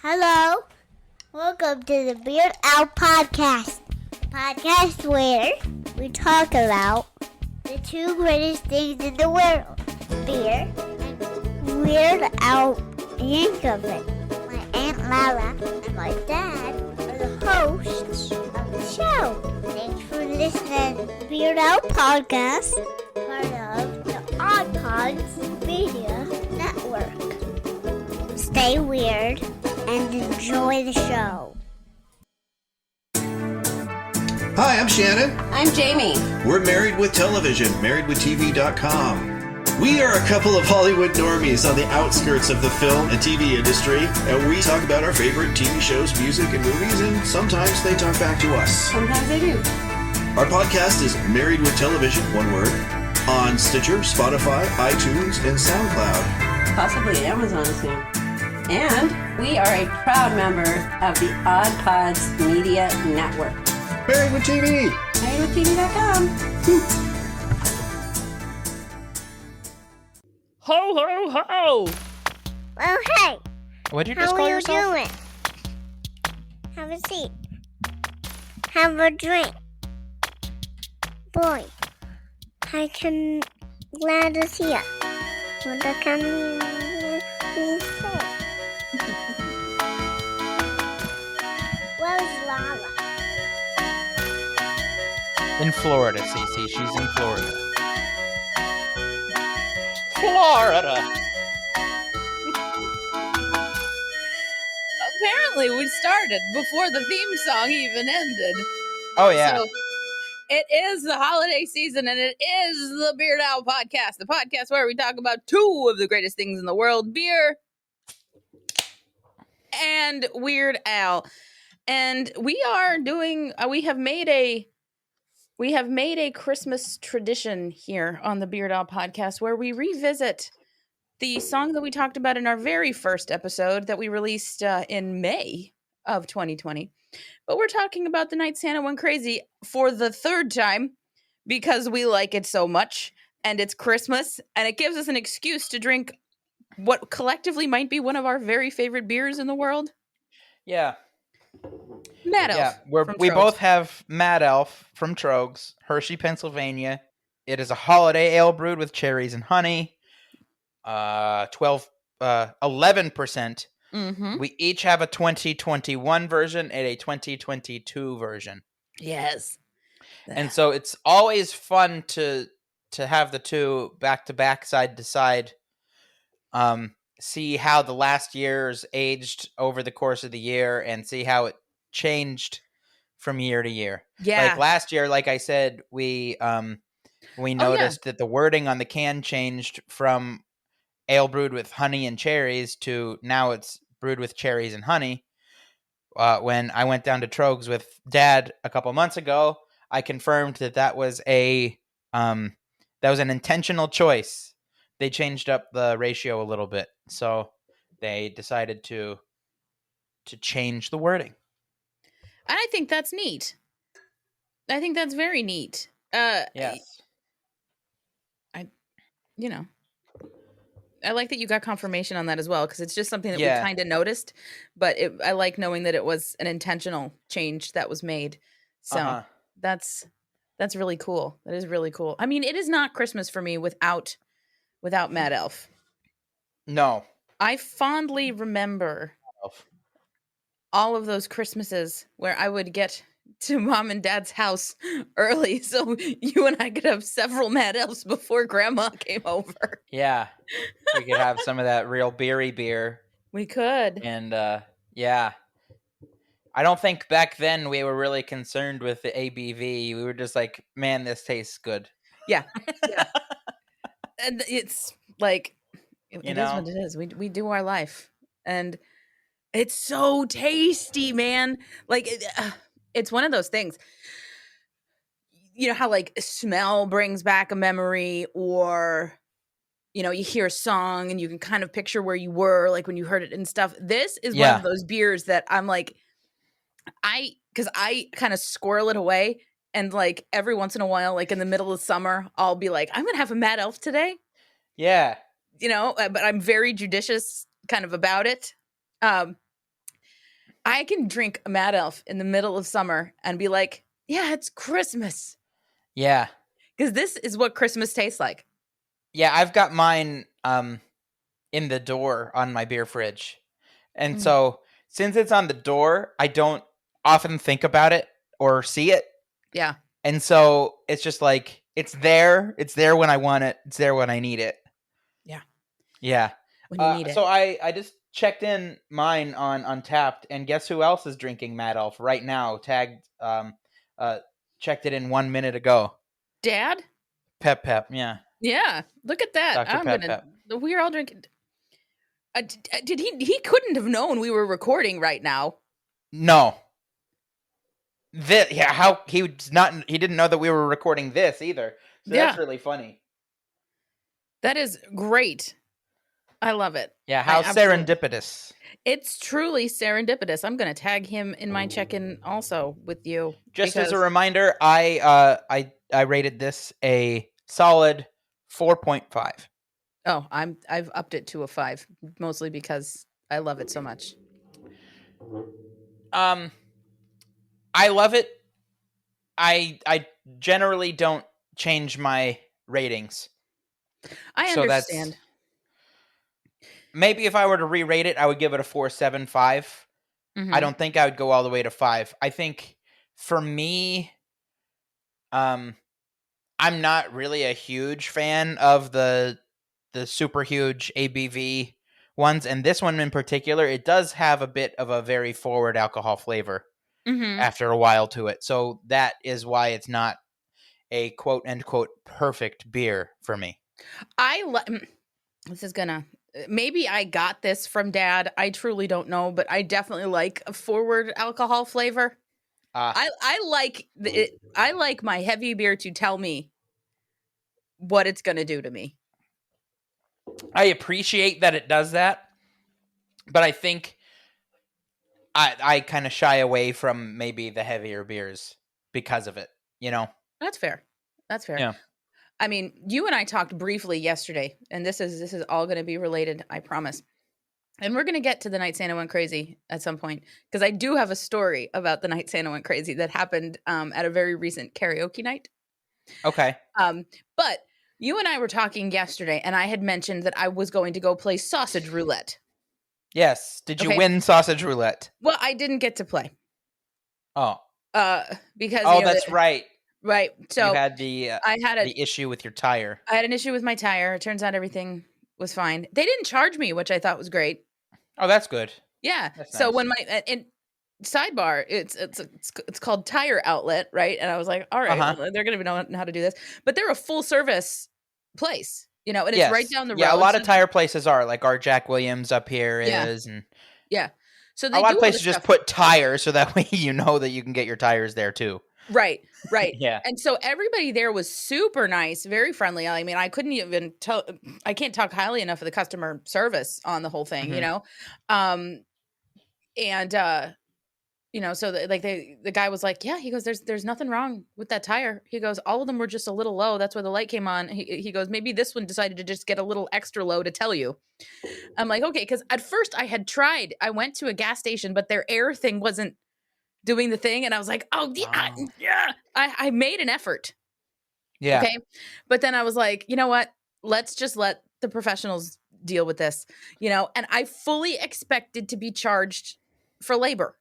Hello, welcome to the Beard Out Podcast. Podcast where we talk about the two greatest things in the world, beer and Weird Al Yankovic. My Aunt Lala and my dad are the hosts of the show. Thanks for listening to the Beard Out Podcast, part of the OddPods Media Network. Stay weird and enjoy the show. Hi, I'm Shannon. I'm Jamie. We're Married with Television, marriedwithtv.com. We are a couple of Hollywood normies on the outskirts of the film and TV industry, and we talk about our favorite TV shows, music, and movies, and sometimes they talk back to us. Sometimes they do. Our podcast is Married with Television, one word, on Stitcher, Spotify, iTunes, and SoundCloud. Possibly Amazon soon. And we are a proud member of the OddPods Media Network. Married with TV! MarriedWithTV.com. Ho, ho, ho! Well, hey, What'd you just how call are you yourself? doing? Have a seat. Have a drink. Boy, I can glad to see ya. What can you say? Where's Lala? In Florida, Cece. She's in Florida. Florida! Apparently, we started before the theme song even ended. Oh, yeah. So it is the holiday season, and it is the Beard Owl Podcast, the podcast where we talk about two of the greatest things in the world: beer and Weird Al. And we are doing. We have made a Christmas tradition here on the Beard Owl Podcast where we revisit the song that we talked about in our very first episode that we released in May of 2020. But we're talking about The Night Santa Went Crazy for the third time because we like it so much and it's Christmas and it gives us an excuse to drink what collectively might be one of our very favorite beers in the world. Yeah. Mad Elf. Yeah, from we Troegs. both have Mad Elf from Troegs, Hershey, Pennsylvania. It is a holiday ale brewed with cherries and honey. 11%. Mm-hmm. We each have a 2021 version and a 2022 version. Yes. And so it's always fun to have the two back to back, side to side. See how the last year's aged over the course of the year and see how it changed from year to year. Yeah. Like last year, like I said, we noticed that the wording on the can changed from ale brewed with honey and cherries to now it's brewed with cherries and honey. When I went down to Troegs with Dad a couple months ago, I confirmed that was an intentional choice. They changed up the ratio a little bit, so they decided to change the wording. And I think that's neat. I think that's very neat. Yes. I like that you got confirmation on that as well, because it's just something that Yeah. we kind of noticed, but I like knowing that it was an intentional change that was made. So that's really cool. That is really cool. I mean, it is not Christmas for me without Mad Elf. No. I fondly remember all of those Christmases where I would get to Mom and Dad's house early so you and I could have several Mad Elves before Grandma came over. Yeah. We could have some of that real beery beer. We could. And yeah. I don't think back then we were really concerned with the ABV. We were just like, man, this tastes good. Yeah. And it's like, it is know? what it is. We do our life. And it's so tasty, man. Like, it's one of those things. You know how, like, smell brings back a memory, or, you know, you hear a song and you can kind of picture where you were, like, when you heard it and stuff. This is one of those beers that I'm like, because I kind of squirrel it away. And, like, every once in a while, like, in the middle of summer, I'll be like, I'm going to have a Mad Elf today. Yeah. You know, but I'm very judicious kind of about it. I can drink a Mad Elf in the middle of summer and be like, yeah, it's Christmas. Yeah. Because this is what Christmas tastes like. Yeah, I've got mine in the door on my beer fridge. And so since it's on the door, I don't often think about it or see it. Yeah. And so it's just like it's there. It's there when I want it. It's there when I need it. Yeah. Yeah. When you need it. So I just checked in mine on Untappd, and guess who else is drinking Mad Elf right now? Tagged checked it in 1 minute ago. Dad? Pep. Yeah. Yeah. Look at that. Dr. Pep. We're all drinking. Did he couldn't have known we were recording right now. No. How he didn't know that we were recording this either. So that's really funny. That is great. I love it. Yeah, how serendipitous. It's truly serendipitous. I'm going to tag him in my check-in also with you. Just as a reminder, I rated this a solid 4.5. Oh, I've upped it to a 5, mostly because I love it so much. I love it. I generally don't change my ratings. I understand. Maybe if I were to re-rate it, I would give it a 4.75. I don't think I would go all the way to 5. I think for me, I'm not really a huge fan of the super huge ABV ones, and this one in particular, it does have a bit of a very forward alcohol flavor after a while to it. So that is why it's not a quote unquote perfect beer for me. This is gonna, maybe I got this from Dad. I truly don't know, but I definitely like a forward alcohol flavor. I like my heavy beer to tell me what it's gonna do to me. I appreciate that it does that, but I think I kind of shy away from maybe the heavier beers because of it, you know? That's fair. Yeah. I mean, you and I talked briefly yesterday, and this is all going to be related, I promise. And we're going to get to the night Santa went crazy at some point, because I do have a story about the night Santa went crazy that happened at a very recent karaoke night. Okay. But you and I were talking yesterday, and I had mentioned that I was going to go play sausage roulette. Yes. Did you win sausage roulette? Well, I didn't get to play. Oh. Because that's right. Right. So you had the issue with your tire. I had an issue with my tire. It turns out everything was fine. They didn't charge me, which I thought was great. Oh, that's good. Yeah. That's so nice. when and sidebar, it's called Tire Outlet, right? And I was like, all right, well, they're gonna know how to do this, but they're a full service place, and it's right down the road. Yeah, a lot of tire places are like our Jack Williams up here is, and so a lot of places just put tires so that way you know that you can get your tires there too. Right. Yeah. And so everybody there was super nice, very friendly. I mean, I couldn't even I can't talk highly enough of the customer service on the whole thing, so the guy was like, yeah, he goes, there's nothing wrong with that tire. He goes, all of them were just a little low. That's why the light came on. He goes, maybe this one decided to just get a little extra low to tell you. I'm like, okay. Cause at first I went to a gas station, but their air thing wasn't doing the thing. And I was like, I made an effort. Yeah. Okay. But then I was like, you know what? Let's just let the professionals deal with this, and I fully expected to be charged for labor.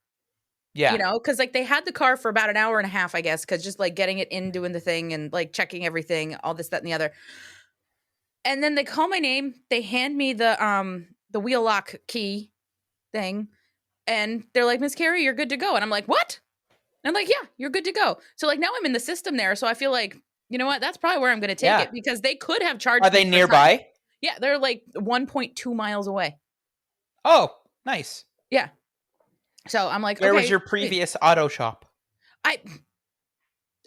Yeah. Because they had the car for about an hour and a half, I guess, because just getting it in, doing the thing and checking everything, all this, that, and the other. And then they call my name. They hand me the wheel lock key thing. And they're like, Miss Carey, you're good to go. And I'm like, what? And I'm like, yeah, you're good to go. So now I'm in the system there. So I feel like, you know what? That's probably where I'm going to take it, because they could have charged me. Are they nearby? Time. Yeah, they're 1.2 miles away. Oh, nice. Yeah. So I'm like, where was your previous auto shop?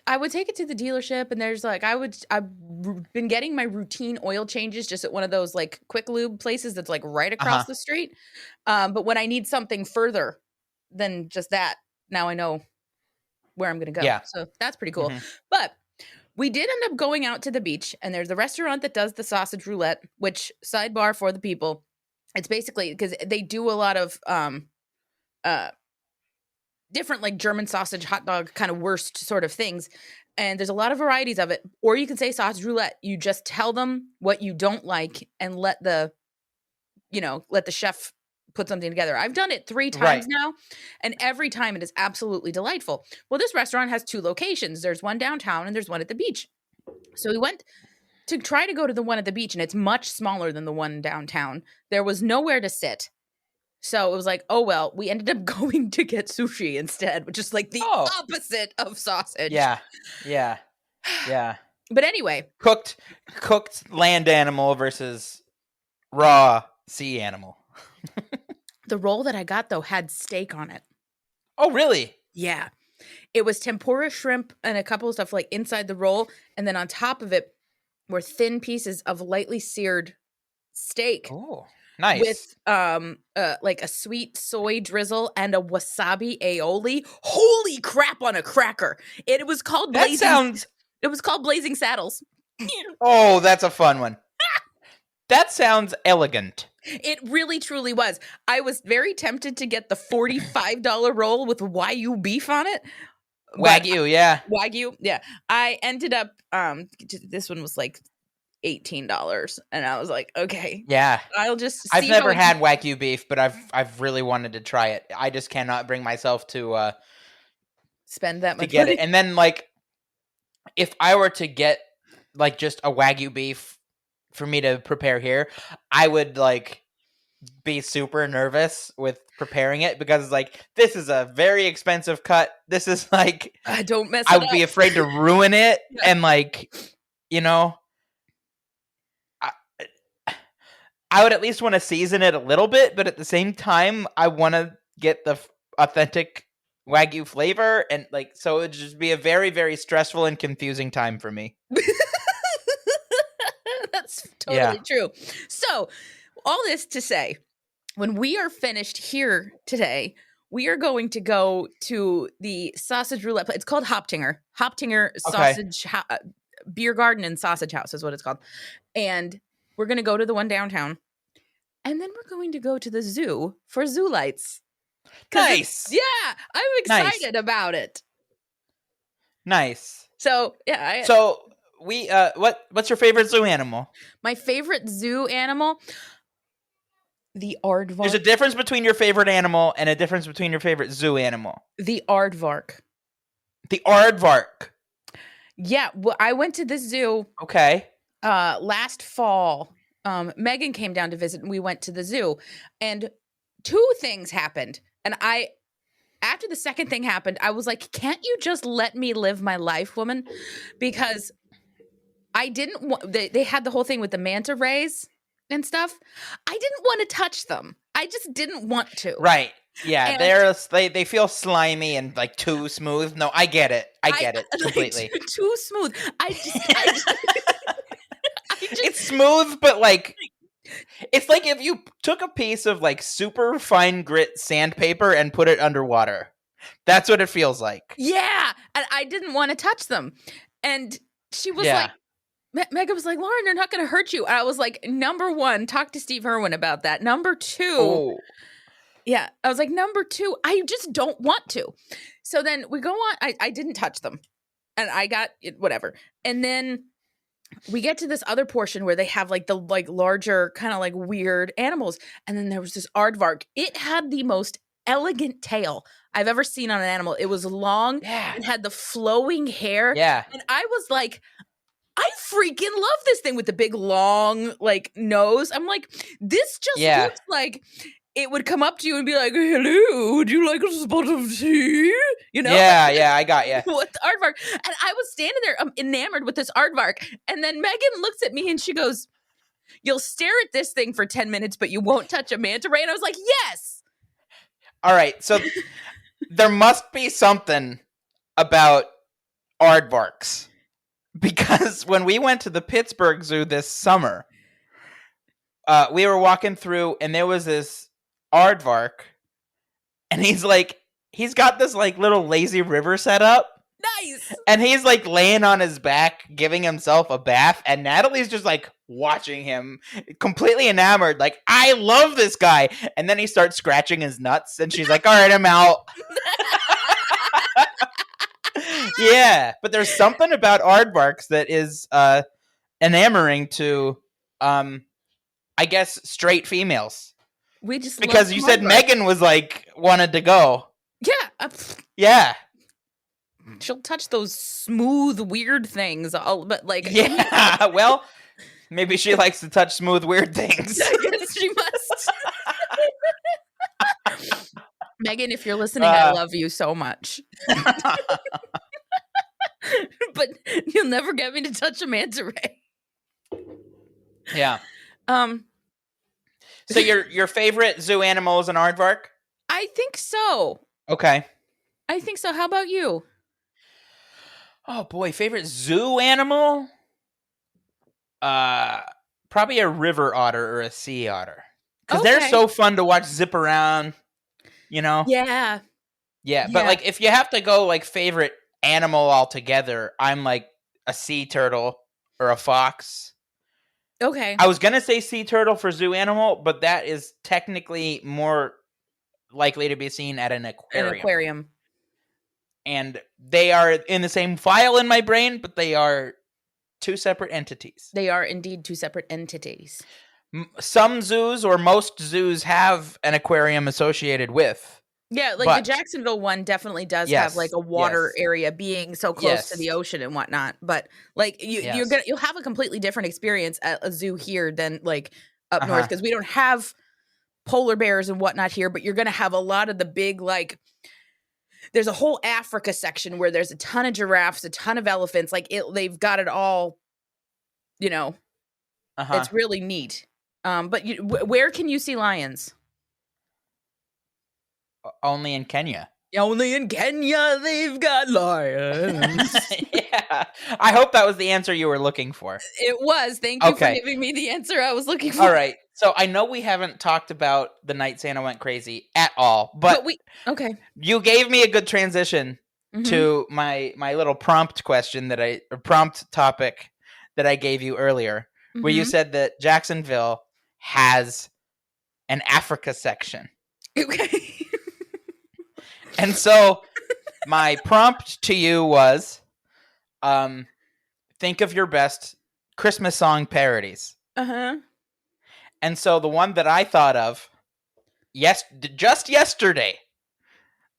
I would take it to the dealership, and there's I've been getting my routine oil changes just at one of those quick lube places that's right across the street. But when I need something further than just that, now I know where I'm going to go. Yeah. So that's pretty cool. But we did end up going out to the beach, and there's a restaurant that does the sausage roulette, which, sidebar for the people, it's basically because they do a lot of different like German sausage, hot dog kind of wurst sort of things. And there's a lot of varieties of it. Or you can say sausage roulette. You just tell them what you don't like and let the chef put something together. I've done it 3 times now, and every time it is absolutely delightful. Well, this restaurant has 2 locations. There's one downtown and there's one at the beach. So we went to try to go to the one at the beach, and it's much smaller than the one downtown. There was nowhere to sit. So it was like, oh, well, we ended up going to get sushi instead, which is like the opposite of sausage. Yeah. But anyway. Cooked land animal versus raw sea animal. The roll that I got, though, had steak on it. Oh, really? Yeah. It was tempura shrimp and a couple of stuff like inside the roll. And then on top of it were thin pieces of lightly seared steak. Oh, nice. With like a sweet soy drizzle and a wasabi aioli. Holy crap on a cracker. It was called Blazing Saddles. Oh, that's a fun one. That sounds elegant. It really, truly was. I was very tempted to get the $45 roll with Wagyu beef on it. Wagyu, yeah. Wagyu, yeah. I ended up, this one was like $18, and I was like, okay. Yeah. I've never had Wagyu beef, but I've really wanted to try it. I just cannot bring myself to spend that much to get money. It. And then, like, if I were to get, like, just a Wagyu beef for me to prepare here, I would like be super nervous with preparing it because like this is a very expensive cut. This is like don't mess it I would up. be afraid to ruin it. Yeah. And like, you know, I would at least want to season it a little bit, but at the same time I want to get the authentic Wagyu flavor, and like so it would just be a very, very stressful and confusing time for me. That's totally true. So, all this to say, when we are finished here today, we are going to go to the sausage roulette place. It's called Hoptinger. Hoptinger Sausage Beer Garden and Sausage House is what it's called. And we're going to go to the one downtown. And then we're going to go to the zoo for zoo lights. Nice. Yeah, I'm excited about it. Nice. So, yeah. What's your favorite zoo animal? My favorite zoo animal, the aardvark. There's a difference between your favorite animal and a difference between your favorite zoo animal. The aardvark. The aardvark. Yeah, well, I went to the zoo. Okay. Last fall, Megan came down to visit, and we went to the zoo, and 2 things happened, and after the second thing happened, I was like, can't you just let me live my life, woman? Because I didn't want, they had the whole thing with the manta rays and stuff. I didn't want to touch them. I just didn't want to. Right. Yeah. They feel slimy and like too smooth. No, I get it. I get it completely. Like, too smooth. It's smooth, but like, it's like if you took a piece of like super fine grit sandpaper and put it underwater. That's what it feels like. Yeah. And I didn't want to touch them. And she was like, Megan was like, Lauren, they're not going to hurt you. And I was like, number 1, talk to Steve Irwin about that. Number 2, yeah, I was like, number 2, I just don't want to. So then we go on. I didn't touch them, and I got it, whatever. And then we get to this other portion where they have like the like larger kind of like weird animals. And then there was this aardvark. It had the most elegant tail I've ever seen on an animal. It was long. Yeah. It had the flowing hair. Yeah. And I was like, I freaking love this thing with the big long like nose. I'm like, this just looks like it would come up to you and be like, hello, would you like a spot of tea? You know? Yeah, I got you. With the aardvark. And I was standing there enamored with this aardvark. And then Megan looks at me and she goes, you'll stare at this thing for 10 minutes, but you won't touch a manta ray. And I was like, yes. All right. So there must be something about aardvarks. Because when we went to the Pittsburgh Zoo this summer, we were walking through and there was this aardvark, and he's got this like little lazy river set up. Nice. And he's like laying on his back, giving himself a bath, and Natalie's just like watching him, completely enamored. Like, I love this guy. And then he starts scratching his nuts, and she's like, all right, I'm out. Yeah, but there's something about aardvarks that is enamoring to, I guess, straight females. We just Because love you some said aardvark. Megan was like wanted to go. Yeah. Yeah. She'll touch those smooth, weird things. But like, Yeah. Well, maybe she likes to touch smooth, weird things. I guess she must. Megan, if you're listening, I love you so much. But you'll never get me to touch a manta ray. Yeah. So your favorite zoo animal is an aardvark? I think so. Okay. I think so. How about you? Oh boy, favorite zoo animal? Probably a river otter or a sea otter. Because they're so fun to watch zip around, you know? Yeah. Yeah, but like if you have to go like favorite animal altogether, I'm like a sea turtle or a fox. Okay. I was gonna say sea turtle for zoo animal, but that is technically more likely to be seen at an aquarium. And they are in the same file in my brain, but they are two separate entities. They are indeed two separate entities. Some zoos or most zoos have an aquarium associated with. Yeah, like the Jacksonville one definitely does have like a water area, being so close to the ocean and whatnot. But like you'll have a completely different experience at a zoo here than like up north, because we don't have polar bears and whatnot here. But you're gonna have a lot of the big, like, there's a whole Africa section where there's a ton of giraffes, a ton of elephants. Like they've got it all. You know, it's really neat. But where can you see lions? Only in Kenya. Only in Kenya they've got lions. Yeah. I hope that was the answer you were looking for. It was. Thank you for giving me the answer I was looking for. All right. So I know we haven't talked about The Night Santa Went Crazy at all, but you gave me a good transition to my little prompt topic that I gave you earlier, where you said that Jacksonville has an Africa section. Okay. And so my prompt to you was, think of your best Christmas song parodies. And so the one that I thought of, just yesterday.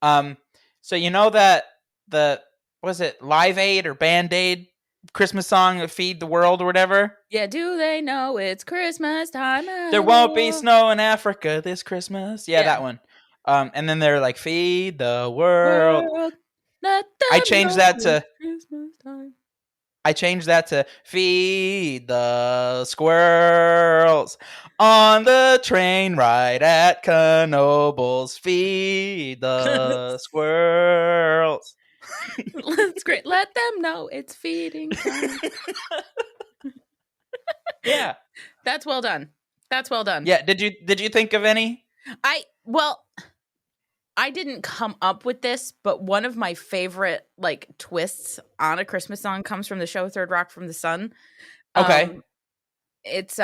So you know that was it Live Aid or Band Aid Christmas song, Feed the World or whatever? Yeah, do they know it's Christmas time? There won't be snow in Africa this Christmas. Yeah, that one. And then they're like, feed the world. I changed that to Christmas time. I changed that to feed the squirrels on the train ride at Knoebels. Feed the squirrels. That's great. Let them know it's feeding time. Yeah. That's well done. That's well done. Yeah. Did you think of any? I didn't come up with this, but one of my favorite like twists on a Christmas song comes from the show Third Rock from the Sun. Okay. It's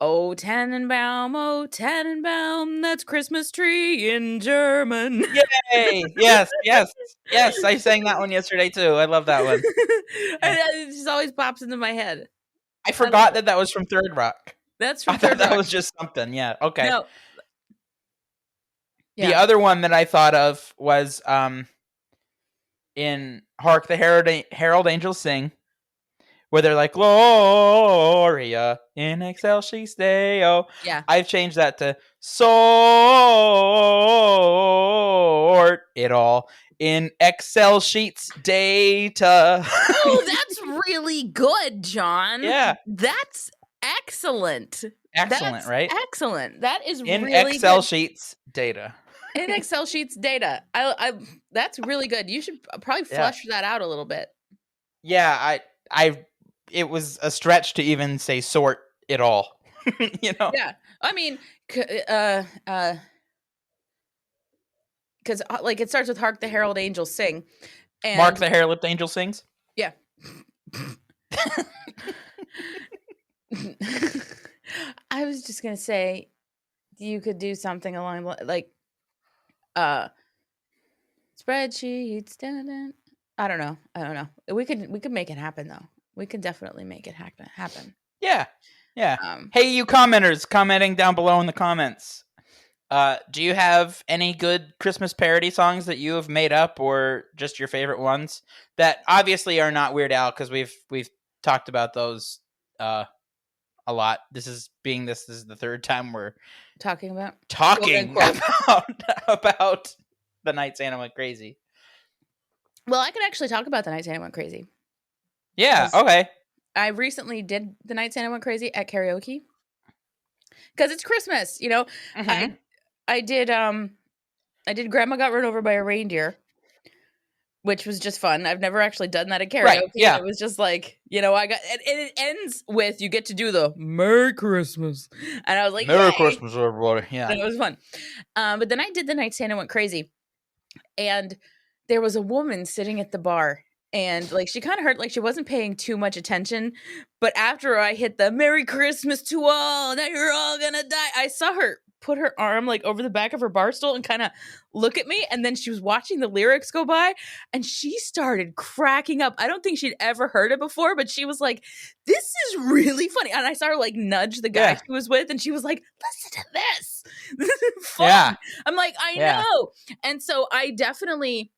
O Tannenbaum, O Tannenbaum, that's Christmas tree in German. Yay! Yes. I sang that one yesterday too. I love that one. It just always pops into my head. I forgot that was from Third Rock. That's from I Third thought that Rock. was just something. Yeah. Okay. No. The other one that I thought of was in Hark the Herald Angels Sing, where they're like, Gloria, in excelsis Deo. Yeah. I've changed that to sort it all in Excel sheets data. Oh, that's really good, John. Yeah. That's excellent. Excellent, right? Excellent. That is in really Excel good. sheets data. In Excel sheets data. I that's really good. You should probably flush that out a little bit. Yeah, it was a stretch to even say sort it all. You know? Yeah. I mean, because like it starts with Hark the Herald Angels Sing. And Mark the Hair-Lipped Angel Sings? Yeah. I was just gonna say you could do something along like spreadsheets. Dun, dun, I don't know. We could make it happen though. We can definitely make it happen. Yeah. Hey, you commenters commenting down below in the comments. Do you have any good Christmas parody songs that you have made up, or just your favorite ones that obviously are not Weird Al, because we've talked about those a lot. This is the third time we're Talking about about The Night Santa Went Crazy. Well, I could actually talk about The Night Santa Went Crazy. Yeah. Okay. I recently did The Night Santa Went Crazy at karaoke because it's Christmas. You know, Mm-hmm. I did Grandma Got Run Over by a Reindeer, which was just fun. I've never actually done that at karaoke. Right, yeah. It was just like, you know, and it ends with you get to do the Merry Christmas. And I was like, Merry yay! Christmas, everybody. Yeah. And it was fun. But then I did The Night Santa Went Crazy. And there was a woman sitting at the bar. And like she kind of hurt, like she wasn't paying too much attention. But after I hit the Merry Christmas to all, that you're all gonna die, I saw her put her arm like over the back of her bar stool and kind of look at me. And then she was watching the lyrics go by and she started cracking up. I don't think she'd ever heard it before, but she was like, this is really funny. And I saw her like nudge the guy she was with and she was like, listen to this. This is fun. Yeah. I'm like, I know. And so I definitely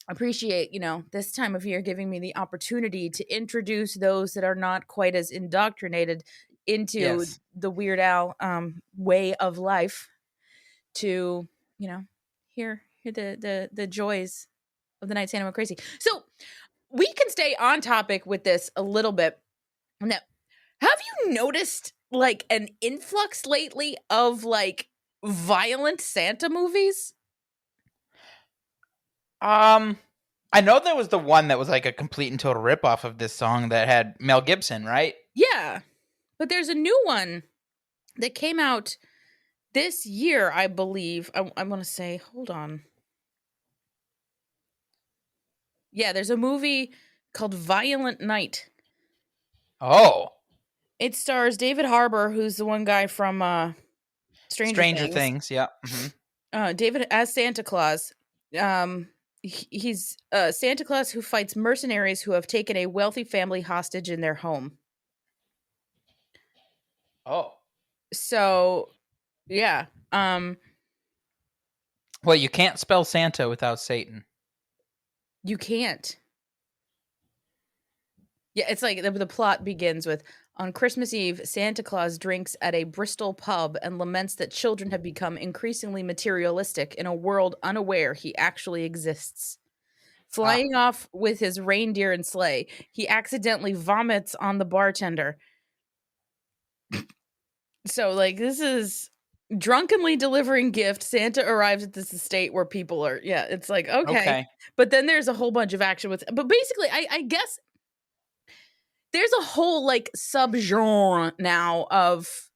appreciate, you know, this time of year giving me the opportunity to introduce those that are not quite as indoctrinated into the Weird Al way of life to, you know, hear the joys of The Night Santa Went Crazy. So we can stay on topic with this a little bit. Now, have you noticed like an influx lately of like violent Santa movies? I know there was the one that was like a complete and total ripoff of this song that had Mel Gibson, right? Yeah. But there's a new one that came out this year, I believe. I want to say, hold on. Yeah, there's a movie called Violent Night. Oh. It stars David Harbour, who's the one guy from Stranger Things. Yeah. Mm-hmm. David as Santa Claus. He's Santa Claus who fights mercenaries who have taken a wealthy family hostage in their home. Oh. So, yeah. Well, you can't spell Santa without Satan. You can't. Yeah, it's like the plot begins with, on Christmas Eve, Santa Claus drinks at a Bristol pub and laments that children have become increasingly materialistic in a world unaware he actually exists. Flying off with his reindeer and sleigh, he accidentally vomits on the bartender. So, like, this is drunkenly delivering gifts. Santa arrives at this estate where people are, it's like, okay. But then there's a whole bunch of action with, but basically, I guess there's a whole, like, subgenre now of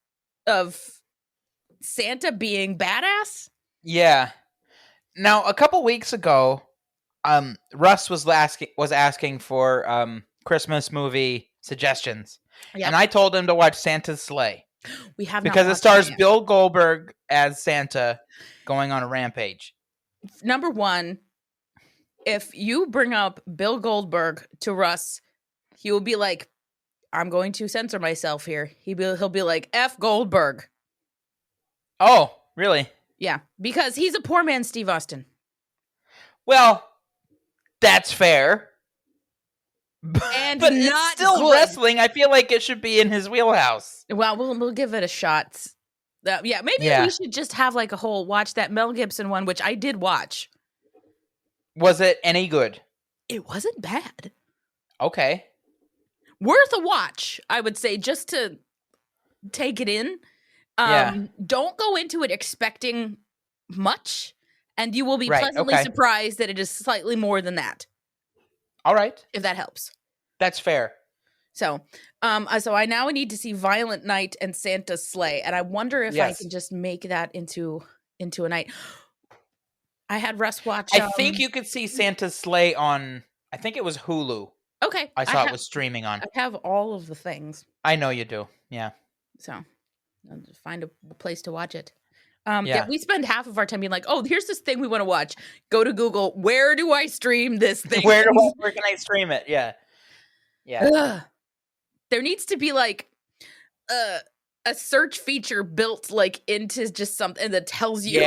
Santa being badass. Yeah. Now, a couple weeks ago, Russ was asking for Christmas movie suggestions, and I told him to watch Santa's Sleigh. We have because it stars Bill Goldberg as Santa going on a rampage. Number one, if you bring up Bill Goldberg to Russ, he will be like, "I'm going to censor myself here." He'll be like, "F Goldberg." Oh, really? Yeah, because he's a poor man, Steve Austin. Well, that's fair. And but not it's still good. Wrestling. I feel like it should be in his wheelhouse. Well, we'll give it a shot. Maybe we should just have like a whole watch that Mel Gibson one, which I did watch. Was it any good? It wasn't bad. Okay. Worth a watch, I would say, just to take it in. Don't go into it expecting much, and you will be pleasantly surprised that it is slightly more than that. All right. If that helps. That's fair. So I now need to see Violent Night and Santa's Sleigh, and I wonder if I can just make that into a night. I had Russ watch. I think you could see Santa's Sleigh on, I think it was Hulu. Okay. I saw it was streaming on. I have all of the things. I know you do. Yeah. So I'll just find a place to watch it. We spend half of our time being like, oh, here's this thing we want to watch. Go to Google. Where do I stream this thing? Where can I stream it? Yeah. Ugh. There needs to be like a search feature built like into just something that tells you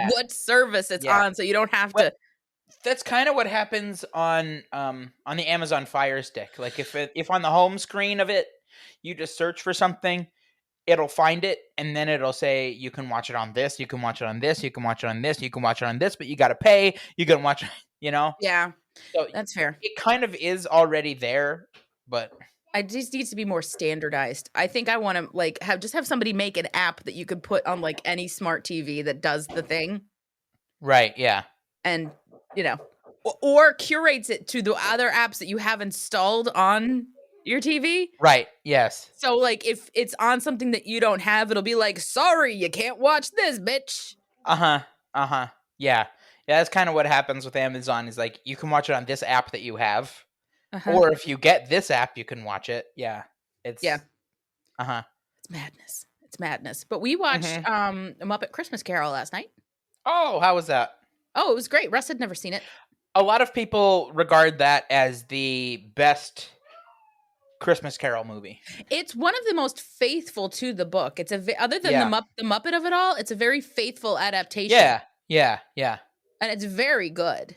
what service it's on, so you don't have to. That's kind of what happens on the Amazon Fire Stick. Like if on the home screen of it, you just search for something, it'll find it, and then it'll say you can watch it on this, you can watch it on this, you can watch it on this, you can watch it on this, but you got to pay. You can watch, Yeah, so that's fair. It kind of is already there, but it just needs to be more standardized. I think I want to like have somebody make an app that you could put on like any smart TV that does the thing. Right. Yeah. And or curates it to the other apps that you have installed on your TV. Right. Yes. So like if it's on something that you don't have, it'll be like, sorry, you can't watch this, bitch. Yeah. Yeah, that's kind of what happens with Amazon is like you can watch it on this app that you have. Or if you get this app, you can watch it. Yeah. It's madness. It's madness. But we watched a Muppet Christmas Carol last night. Oh, how was that? Oh, it was great. Russ had never seen it. A lot of people regard that as the best Christmas Carol movie. It's one of the most faithful to the book. It's other than the Muppet of it all, it's a very faithful adaptation. Yeah. And it's very good.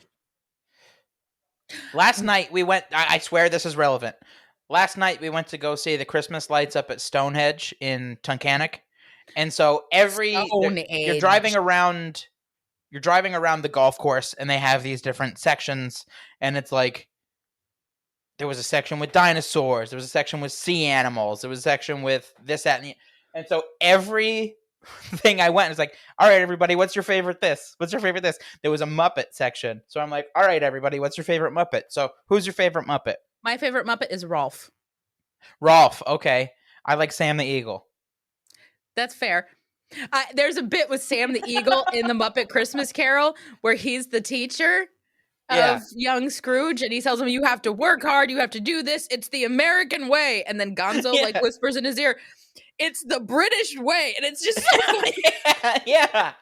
Last night we went, I swear this is relevant. Last night we went to go see the Christmas lights up at Stonehenge in Tunkhannock. And so you're driving around the golf course and they have these different sections, and it's like there was a section with dinosaurs, there was a section with sea animals, there was a section with this, that, and so every thing I went was like, all right, everybody, what's your favorite this? What's your favorite this? There was a Muppet section. So I'm like, all right, everybody, what's your favorite Muppet? So who's your favorite Muppet? My favorite Muppet is Rolf. Rolf, okay. I like Sam the Eagle. That's fair. There's a bit with Sam the Eagle in the Muppet Christmas Carol where he's the teacher of young Scrooge, and he tells him, you have to work hard, you have to do this, it's the American way. And then Gonzo like whispers in his ear, it's the British way. And it's just so funny. Yeah.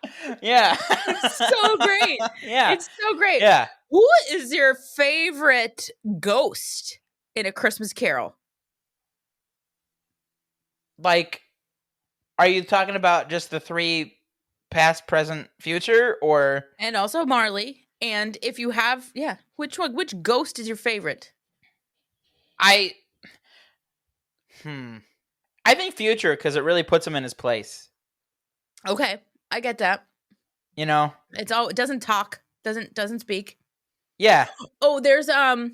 It's so great. Yeah. It's so great. Yeah. Who is your favorite ghost in A Christmas Carol? Like, are you talking about just the three past, present, future, or? And also Marley. And if you have, which ghost is your favorite? I think future, because it really puts him in his place. Okay, I get that. It doesn't talk, doesn't speak. Yeah. Oh, there's a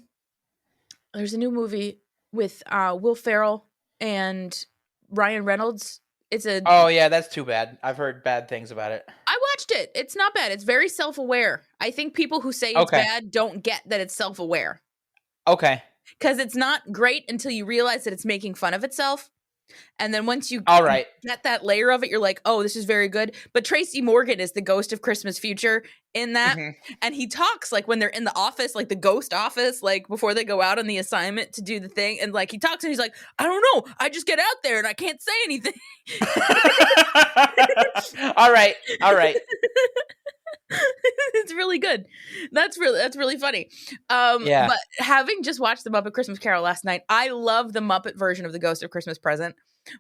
new movie with Will Ferrell and Ryan Reynolds. Oh yeah, that's too bad. I've heard bad things about it. I watched it. It's not bad. It's very self-aware. I think people who say it's bad don't get that it's self-aware. Okay. Because it's not great until you realize that it's making fun of itself. And then once you get that layer of it, you're like, oh, this is very good. But Tracy Morgan is the ghost of Christmas Future in that. And he talks like when they're in the office, like the ghost office, like before they go out on the assignment to do the thing. And like he talks and he's like, I don't know. I just get out there and I can't say anything. All right. It's really good. That's really funny. But having just watched the Muppet Christmas Carol last night, I love the Muppet version of the Ghost of Christmas Present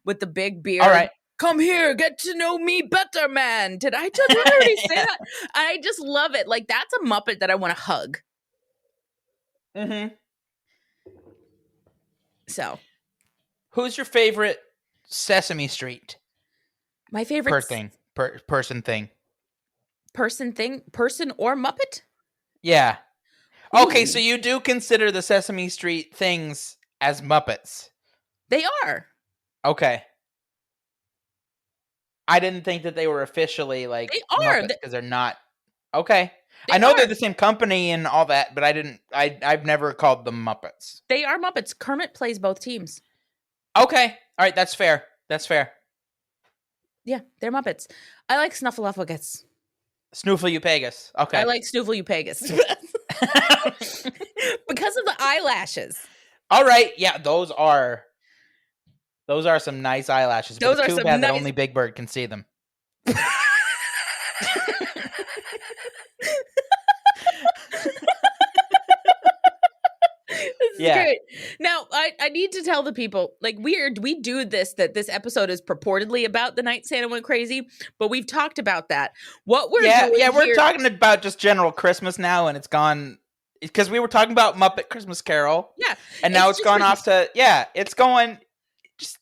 with the big beard. All right. Come here, get to know me better, man. Did I already say that? I just love it. Like that's a Muppet that I want to hug. So, who's your favorite Sesame Street? My favorite person thing. Person or Muppet? Yeah. Okay, so you do consider the Sesame Street things as Muppets? They are. Okay. I didn't think that they were officially like they are because they're not. Okay. I know they're the same company and all that, but I've never called them Muppets. They are Muppets. Kermit plays both teams. Okay. All right, that's fair. Yeah, they're Muppets. I like Snuffleupagus. Snuffleupagus. Okay. I like Snuffleupagus. Because of the eyelashes. All right. Yeah, those are some nice eyelashes. But it's too bad that only Big Bird can see them. Yeah. great. Now, I need to tell the people, like, we do this, that this episode is purportedly about the night Santa went crazy, but we've talked about that. What we're doing we're here, talking about just general Christmas now, and it's gone because we were talking about Muppet Christmas Carol. Yeah. And now it's just gone off to it's going. Just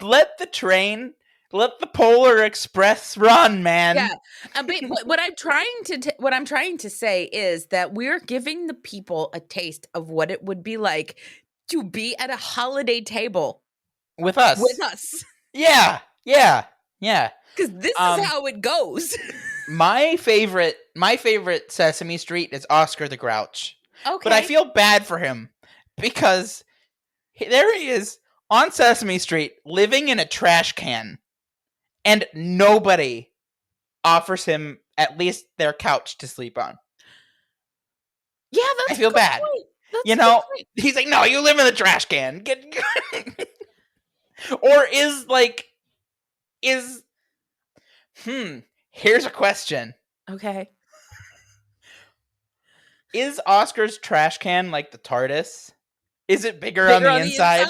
let the Polar Express run, man. Yeah. But what I'm trying to say is that we're giving the people a taste of what it would be like to be at a holiday table with us. Yeah. Because this is how it goes. My favorite Sesame Street is Oscar the Grouch. Okay. But I feel bad for him because there he is on Sesame Street living in a trash can, and nobody offers him at least their couch to sleep on. Yeah, that's I feel bad. He's like, no, you live in the trash can. Or here's a question. Okay. Is Oscar's trash can like the TARDIS? Is it bigger on the inside?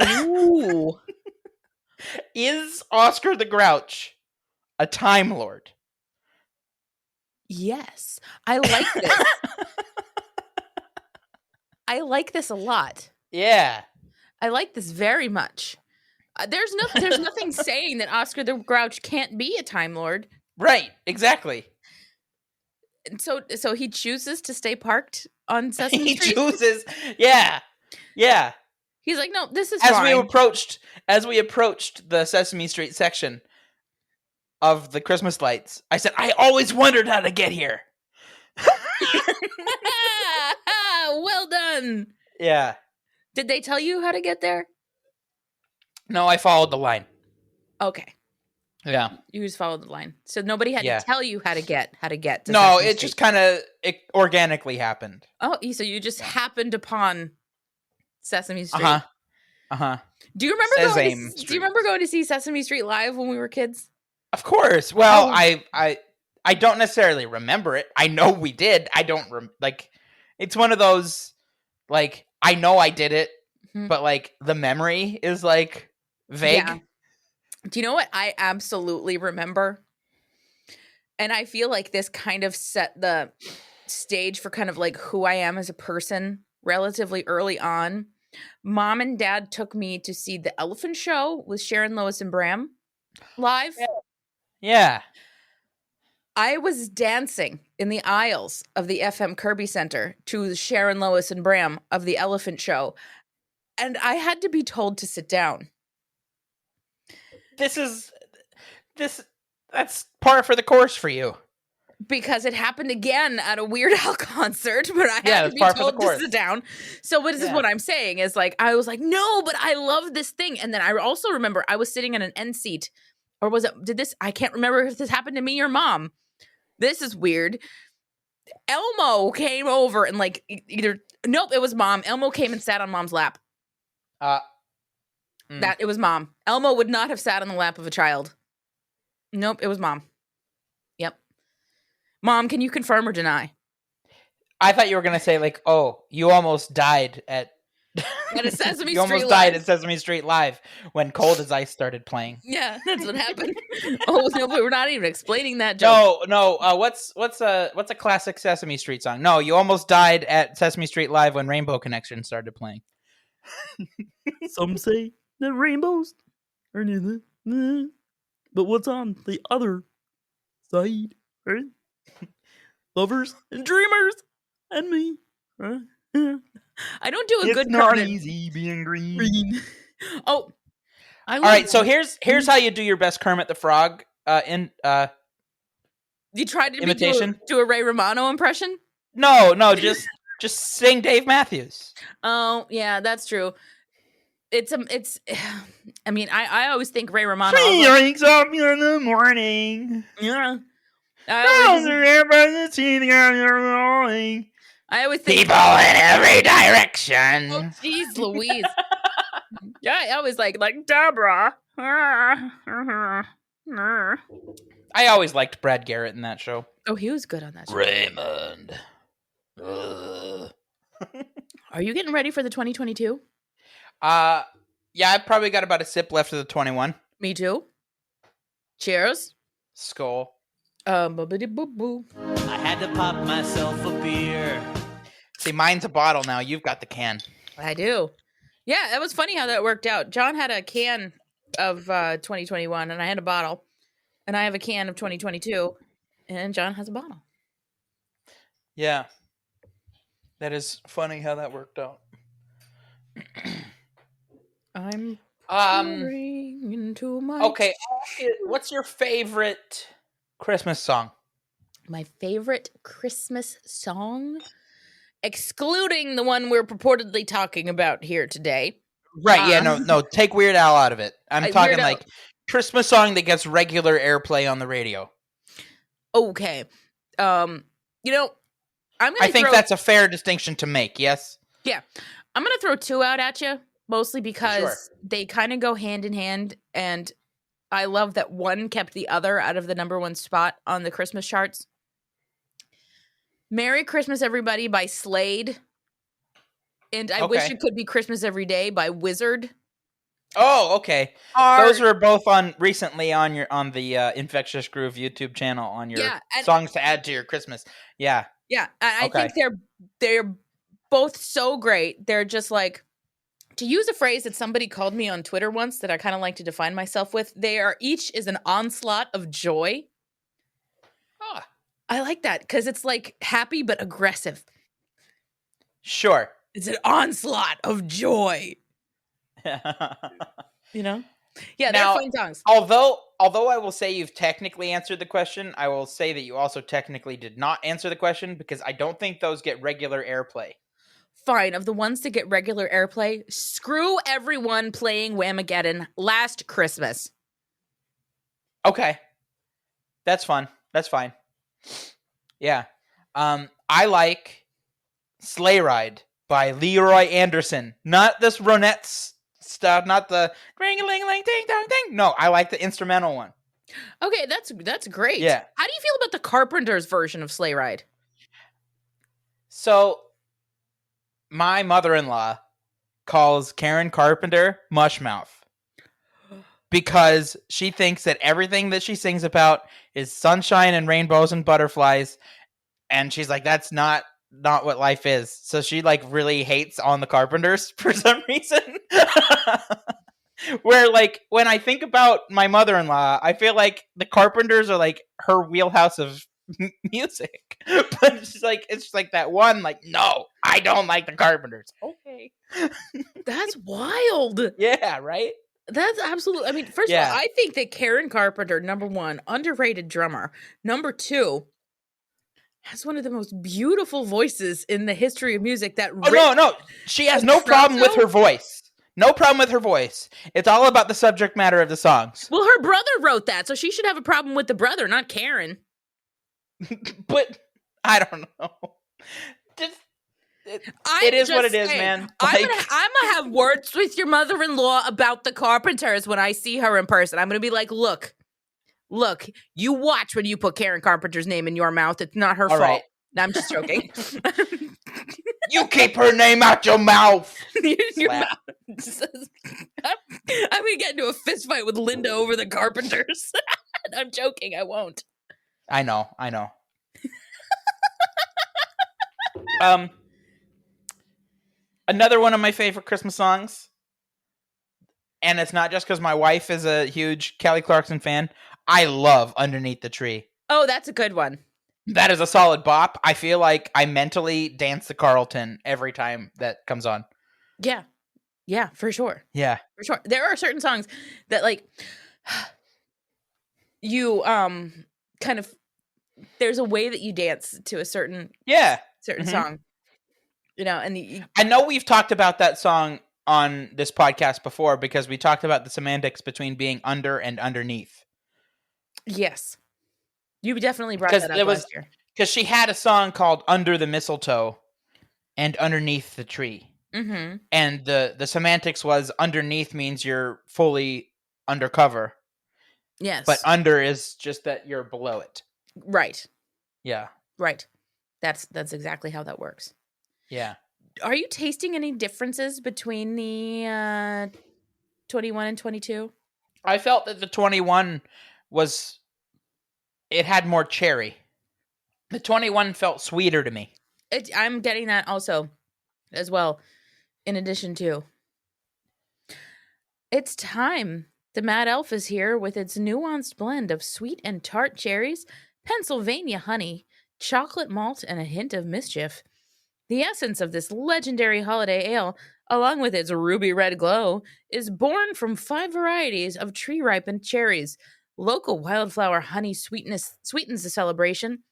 Ooh. Is Oscar the Grouch a Time Lord? Yes. I like this. I like this a lot. Yeah. I like this very much. There's nothing saying that Oscar the Grouch can't be a Time Lord. Right, exactly. And so he chooses to stay parked on Sesame Street. He chooses. Yeah. Yeah. He's like, "No, this is as fine." we approached the Sesame Street section of the Christmas lights, I said, I always wondered how to get here. Well done. Yeah. Did they tell you how to get there? No, I followed the line. Okay. Yeah. You just followed the line. So nobody had to tell you how to get to No, Sesame it just kind of organically happened. Oh, so you just happened upon Sesame Street. Uh-huh. Do you remember going to see Sesame Street live when we were kids? Of course. Well, I don't necessarily remember it. I know we did. I don't it's one of those, like, I know I did it, but like the memory is like vague. Yeah. Do you know what I absolutely remember? And I feel like this kind of set the stage for kind of like who I am as a person relatively early on. Mom and Dad took me to see The Elephant Show with Sharon, Lois, and Bram live. Yeah. I was dancing in the aisles of the FM Kirby Center to the Sharon, Lois, and Bram of The Elephant Show. And I had to be told to sit down. That's par for the course for you. Because it happened again at a Weird Al concert, but I had to be told to sit down. So this is what I'm saying is, like, I was like, no, but I love this thing. And then I also remember I was sitting in an end seat, or I can't remember if this happened to me or Mom. This is weird. Elmo came over and nope, it was Mom. Elmo came and sat on Mom's lap. That it was Mom. Elmo would not have sat on the lap of a child. Nope, it was Mom. Yep. Mom, can you confirm or deny? I thought you were gonna say, like, oh, you almost died at a Sesame you almost Street died Live. at Sesame Street Live when Cold as Ice started playing. Yeah, that's what happened. Oh no, but we're not even explaining that joke. No. What's a classic Sesame Street song? No, you almost died at Sesame Street Live when Rainbow Connection started playing. Some say that rainbows are near the, but what's on the other side? Right? Lovers and dreamers and me. Right? I don't do a good. It's not Kermit. easy being green. Oh, all right. So here's how you do your best Kermit the Frog you tried to imitation. Do a Ray Romano impression? No, just sing Dave Matthews. Oh yeah, that's true. It's I mean, I always think Ray Romano. She wakes up in the morning. Yeah. I always think people in every direction. Oh, jeez, Louise. Yeah, I always like Deborah. I always liked Brad Garrett in that show. Oh, he was good on that show. Raymond. Are you getting ready for the 2022? Yeah, I probably got about a sip left of the 21. Me too. Cheers. Skull. Boo. I had to pop myself a beer. See, mine's a bottle now. You've got the can. I do. Yeah, that was funny how that worked out. John had a can of 2021, and I had a bottle. And I have a can of 2022, and John has a bottle. Yeah. That is funny how that worked out. I'm pouring into my... Okay, what's your favorite Christmas song? My favorite Christmas song? Excluding the one we're purportedly talking about here today. Right, yeah, no, take Weird Al out of it. I'm talking Weird Al. like Christmas song that gets regular airplay on the radio. Okay. I think that's a fair distinction to make, yes? Yeah. I'm going to throw two out at you, mostly because they kind of go hand in hand, and I love that one kept the other out of the number one spot on the Christmas charts. Merry Christmas, Everybody by Slade, and I Wish It Could Be Christmas Every Day by Wizard. Oh, okay. Those were both recently on the Infectious Groove YouTube channel on your songs to add to your Christmas. Yeah. Yeah, I think they're both so great. They're just like, to use a phrase that somebody called me on Twitter once that I kind of like to define myself with, they are each is an onslaught of joy. Oh, I like that because it's like happy but aggressive. Sure. It's an onslaught of joy. You know? Yeah, they're fun songs. Although I will say you've technically answered the question, I will say that you also technically did not answer the question because I don't think those get regular airplay. Fine. Of the ones that get regular airplay, screw everyone playing Whamageddon Last Christmas. Okay. That's fun. That's fine. Yeah. I like Sleigh Ride by Leroy Anderson. Not this Ronettes stuff, not the ring-a-ling-a-ling, ding-dong-ding. No, I like the instrumental one. Okay, that's great. Yeah. How do you feel about the Carpenters version of Sleigh Ride? So, my mother-in-law calls Karen Carpenter Mushmouth because she thinks that everything that she sings about is sunshine and rainbows and butterflies, and she's like, that's not what life is. So she like really hates on the Carpenters for some reason. Where like when I think about my mother-in-law, I feel like the Carpenters are like her wheelhouse of music. But it's like that one like, no, I don't like the Carpenters. Okay. That's wild. Yeah, right? That's absolutely, I mean, first of all, I think that Karen Carpenter, number one, underrated drummer. Number two, has one of the most beautiful voices in the history of music. No. She has no problem with her voice. No problem with her voice. It's all about the subject matter of the songs. Well, her brother wrote that, so she should have a problem with the brother, not Karen. But I don't know. It is what it is, man. I'm gonna have words with your mother-in-law about the Carpenters when I see her in person. I'm gonna be like, look, you watch when you put Karen Carpenter's name in your mouth. It's not her fault. Right. No, I'm just joking. You keep her name out your mouth. Your mouth. I'm gonna get into a fist fight with Linda over the Carpenters. I'm joking. I won't. I know. Another one of my favorite Christmas songs, and it's not just because my wife is a huge Kelly Clarkson fan. I love Underneath the Tree. Oh, that's a good one. That is a solid bop. I feel like I mentally dance the Carlton every time that comes on. Yeah, for sure. Yeah. For sure. There are certain songs that like you kind of, there's a way that you dance to a certain song. You know, and I know we've talked about that song on this podcast before because we talked about the semantics between being under and underneath. Yes. You definitely brought that up last year. Because she had a song called Under the Mistletoe and Underneath the Tree. Mm-hmm. And the semantics was underneath means you're fully undercover. Yes. But under is just that you're below it. Right. Yeah. Right. That's exactly how that works. Yeah. Are you tasting any differences between the 21 and 22? I felt that the 21 it had more cherry. The 21 felt sweeter to me. I'm getting that also as well, in addition to. It's time. The Mad Elf is here with its nuanced blend of sweet and tart cherries, Pennsylvania honey, chocolate malt, and a hint of mischief. The essence of this legendary holiday ale, along with its ruby red glow, is born from 5 varieties of tree-ripened cherries. Local wildflower honey sweetens the celebration,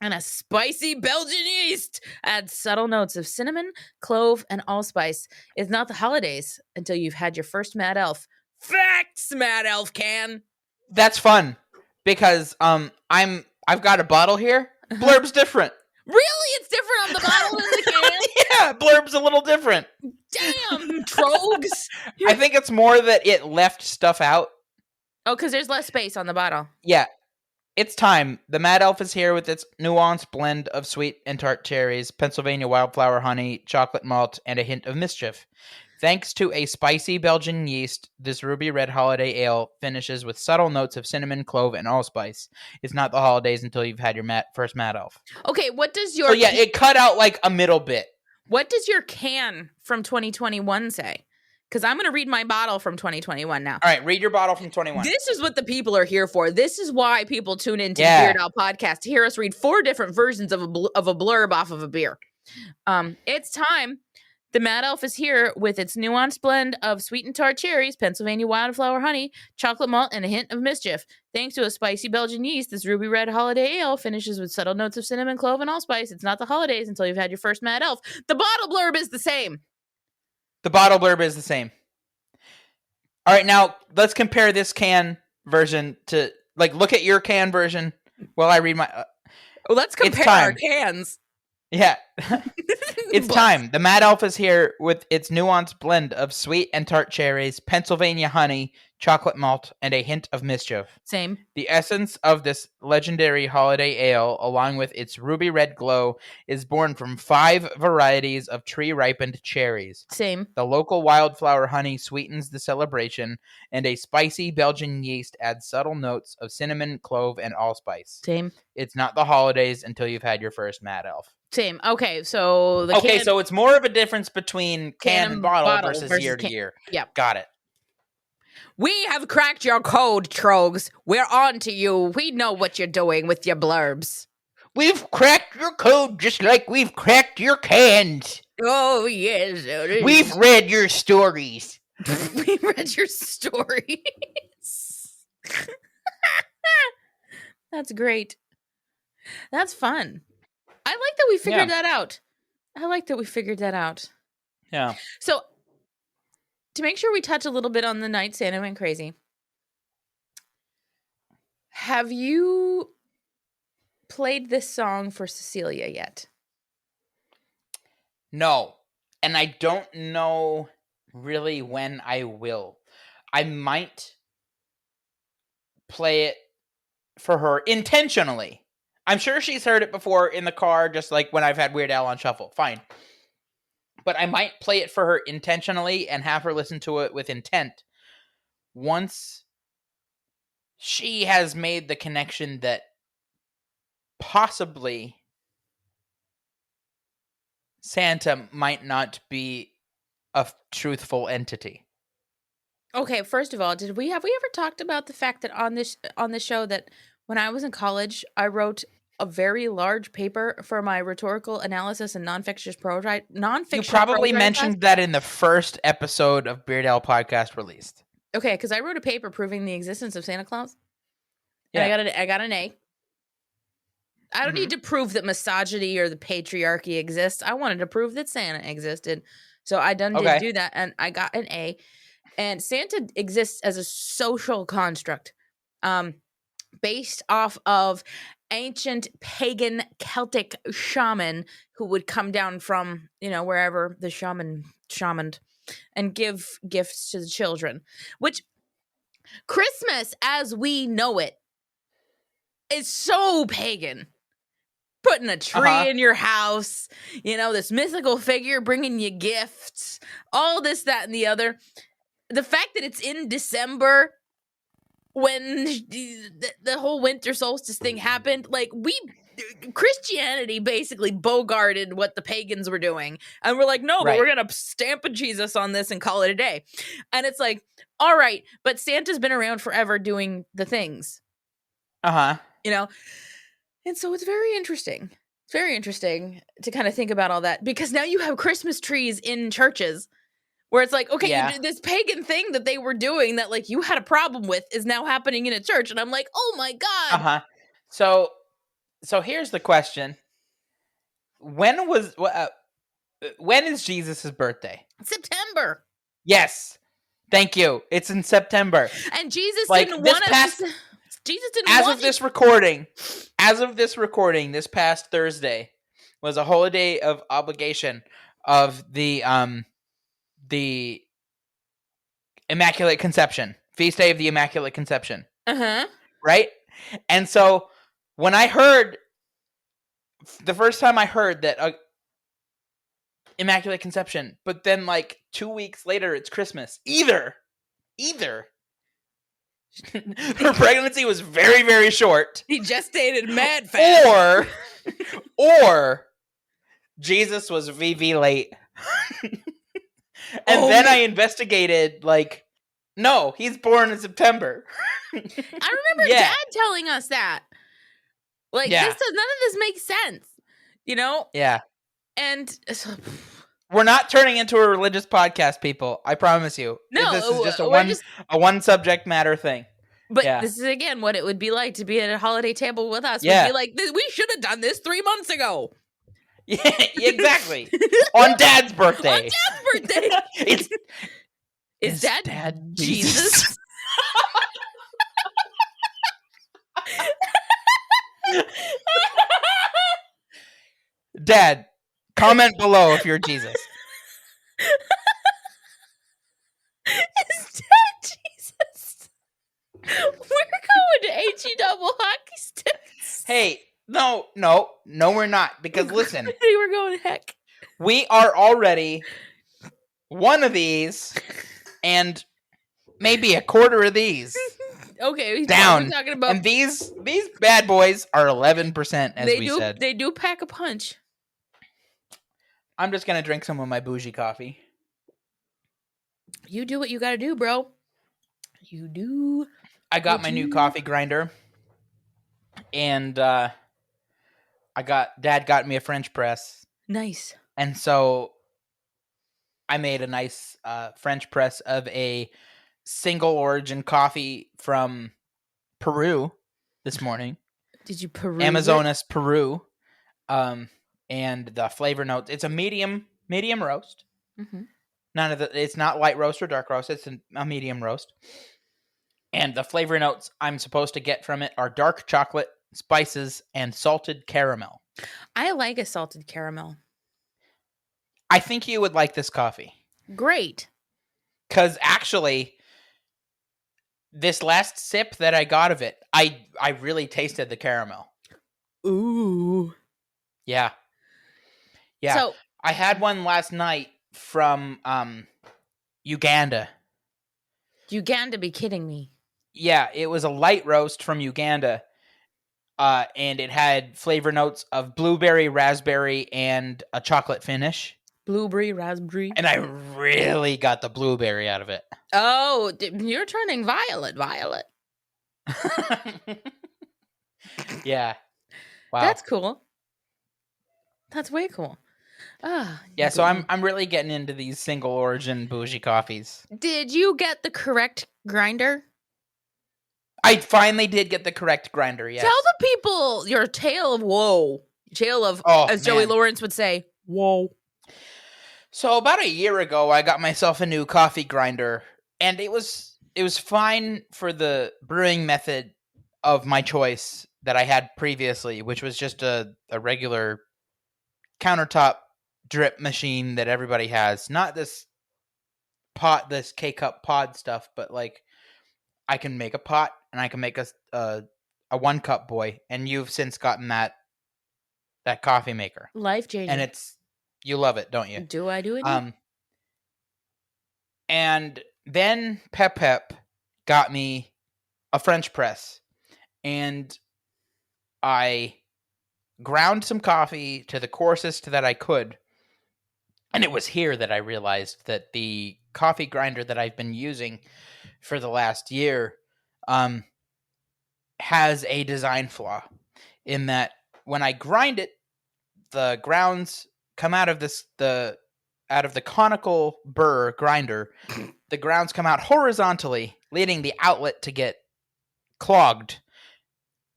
and a spicy Belgian yeast adds subtle notes of cinnamon, clove, and allspice. It's not the holidays until you've had your first Mad Elf. Facts, Mad Elf can. That's fun because I've got a bottle here. Blurb's different. Really? It's different on the bottle than the can? Yeah, Blurb's a little different. Damn, Troegs. I think it's more that it left stuff out. Oh, because there's less space on the bottle. Yeah. It's time. The Mad Elf is here with its nuanced blend of sweet and tart cherries, Pennsylvania wildflower honey, chocolate malt, and a hint of mischief. Thanks to a spicy Belgian yeast, this ruby red holiday ale finishes with subtle notes of cinnamon, clove, and allspice. It's not the holidays until you've had your first Mad Elf. Okay, what does your... So yeah, it cut out like a middle bit. What does your can from 2021 say? Because I'm going to read my bottle from 2021 now. All right, read your bottle from 21. This is what the people are here for. This is why people tune into the Beard Owl podcast to hear us read 4 different versions of a blurb off of a beer. It's time. The Mad Elf is here with its nuanced blend of sweet and tart cherries, Pennsylvania wildflower honey, chocolate malt, and a hint of mischief. Thanks to a spicy Belgian yeast, this ruby red holiday ale finishes with subtle notes of cinnamon, clove, and allspice. It's not the holidays until you've had your first Mad Elf. The bottle blurb is the same. The bottle blurb is the same. All right, now let's compare this can version to, look at your can version while I read my... let's compare our cans. Yeah. It's time. The Mad Elf is here with its nuanced blend of sweet and tart cherries, Pennsylvania honey, chocolate malt, and a hint of mischief. Same. The essence of this legendary holiday ale, along with its ruby red glow, is born from 5 varieties of tree-ripened cherries. Same. The local wildflower honey sweetens the celebration, and a spicy Belgian yeast adds subtle notes of cinnamon, clove, and allspice. Same. It's not the holidays until you've had your first Mad Elf. Same. Okay, so so it's more of a difference between can and bottle versus year to year. Yep. Got it. We have cracked your code, Troegs. We're on to you. We know what you're doing with your blurbs. We've cracked your code just like we've cracked your cans. Oh, yes. We've read your stories. We read your stories. That's great. That's fun. I like that we figured that out. Yeah. So, to make sure we touch a little bit on the night Santa went crazy, have you played this song for Cecilia yet? No. And I don't know really when I will. I might play it for her intentionally. I'm sure she's heard it before in the car, just like when I've had Weird Al on shuffle. Fine. But I might play it for her intentionally and have her listen to it with intent once she has made the connection that possibly Santa might not be a truthful entity. Okay, first of all, have we ever talked about the fact that on this show that when I was in college, I wrote a very large paper for my rhetorical analysis and nonfiction You probably mentioned that in the first episode of Beard Al Podcast released. Okay, because I wrote a paper proving the existence of Santa Claus. Yeah. And I got an A. I don't need to prove that misogyny or the patriarchy exists. I wanted to prove that Santa existed. So I did do that, and I got an A. And Santa exists as a social construct based off of ancient pagan Celtic shaman who would come down from, wherever the shamaned and give gifts to the children, which Christmas as we know it is so pagan. putting a tree in your house, this mythical figure bringing you gifts, all this, that, and the other. The fact that it's in December when the whole winter solstice thing happened, like Christianity basically bogarted what the pagans were doing. And we're like, no, but we're going to stamp a Jesus on this and call it a day. And it's like, all right, but Santa's been around forever doing the things. And so it's very interesting. It's very interesting to kind of think about all that, because now you have Christmas trees in churches where it's like, okay, this pagan thing that they were doing that like you had a problem with is now happening in a church. And I'm like, oh my God. So here's the question. When is Jesus' birthday? September. Yes. Thank you. It's in September. And Jesus didn't want us to... Jesus didn't want... As of this recording, this past Thursday was a holiday of obligation of the Immaculate Conception. Feast Day of the Immaculate Conception. Right? And so when I heard... The first time I heard that Immaculate Conception, but then like 2 weeks later it's Christmas. Either her pregnancy was very, very short. He gestated mad fast. Or Jesus was VV late. And then I investigated, like, no, he's born in September. I remember Dad telling us that. Like, none of this makes sense, Yeah. And we're not turning into a religious podcast, people. I promise you. No, this is just a one subject matter thing. But this is, again, what it would be like to be at a holiday table with us. We'd be like, we should have done this 3 months ago. Yeah, exactly. On Dad's birthday. Is Dad Jesus? Dad, comment below if you're Jesus. Is Dad Jesus? We're going to HE double hockey sticks. Hey, no, we're not. Because listen, we're going heck. We are already one of these and maybe a quarter of these. Okay, down. Talking about... And these bad boys are 11%, as we said. They do pack a punch. I'm just gonna drink some of my bougie coffee. You do what you gotta do, bro. You do. I got my new coffee grinder, and Dad got me a French press. Nice. And so I made a nice French press of a single origin coffee from Peru this morning. Did you Peru? Amazonas, Peru. And the flavor notes, it's a medium roast. Mm-hmm. It's not light roast or dark roast. It's a medium roast. And the flavor notes I'm supposed to get from it are dark chocolate, spices, and salted caramel. I like a salted caramel. I think you would like this coffee. Great. Because actually, this last sip that I got of it, I really tasted the caramel. Ooh. Yeah. Yeah. So, I had one last night from Uganda. Uganda, be kidding me. Yeah, it was a light roast from Uganda. And it had flavor notes of blueberry, raspberry, and a chocolate finish. Blueberry, raspberry. And I really got the blueberry out of it. Oh, you're turning violet. Yeah. Wow. That's cool. That's way cool. Yeah, so I'm really getting into these single origin bougie coffees. Did you get the correct grinder? I finally did get the correct grinder, yes. Tell the people your tale of woe. Tale of, as Joey Lawrence would say, whoa. So about a year ago, I got myself a new coffee grinder, and it was fine for the brewing method of my choice that I had previously, which was just a regular countertop drip machine that everybody has. Not this K-cup pod stuff, but like I can make a pot and I can make a 1-cup boy, and you've since gotten that that coffee maker. Life changing. And you love it, don't you? Do I do it? And then Pep got me a French press, and I ground some coffee to the coarsest that I could. And it was here that I realized that the coffee grinder that I've been using for the last year has a design flaw in that when I grind it, the grounds come out of the conical burr grinder. The grounds come out horizontally, leading the outlet to get clogged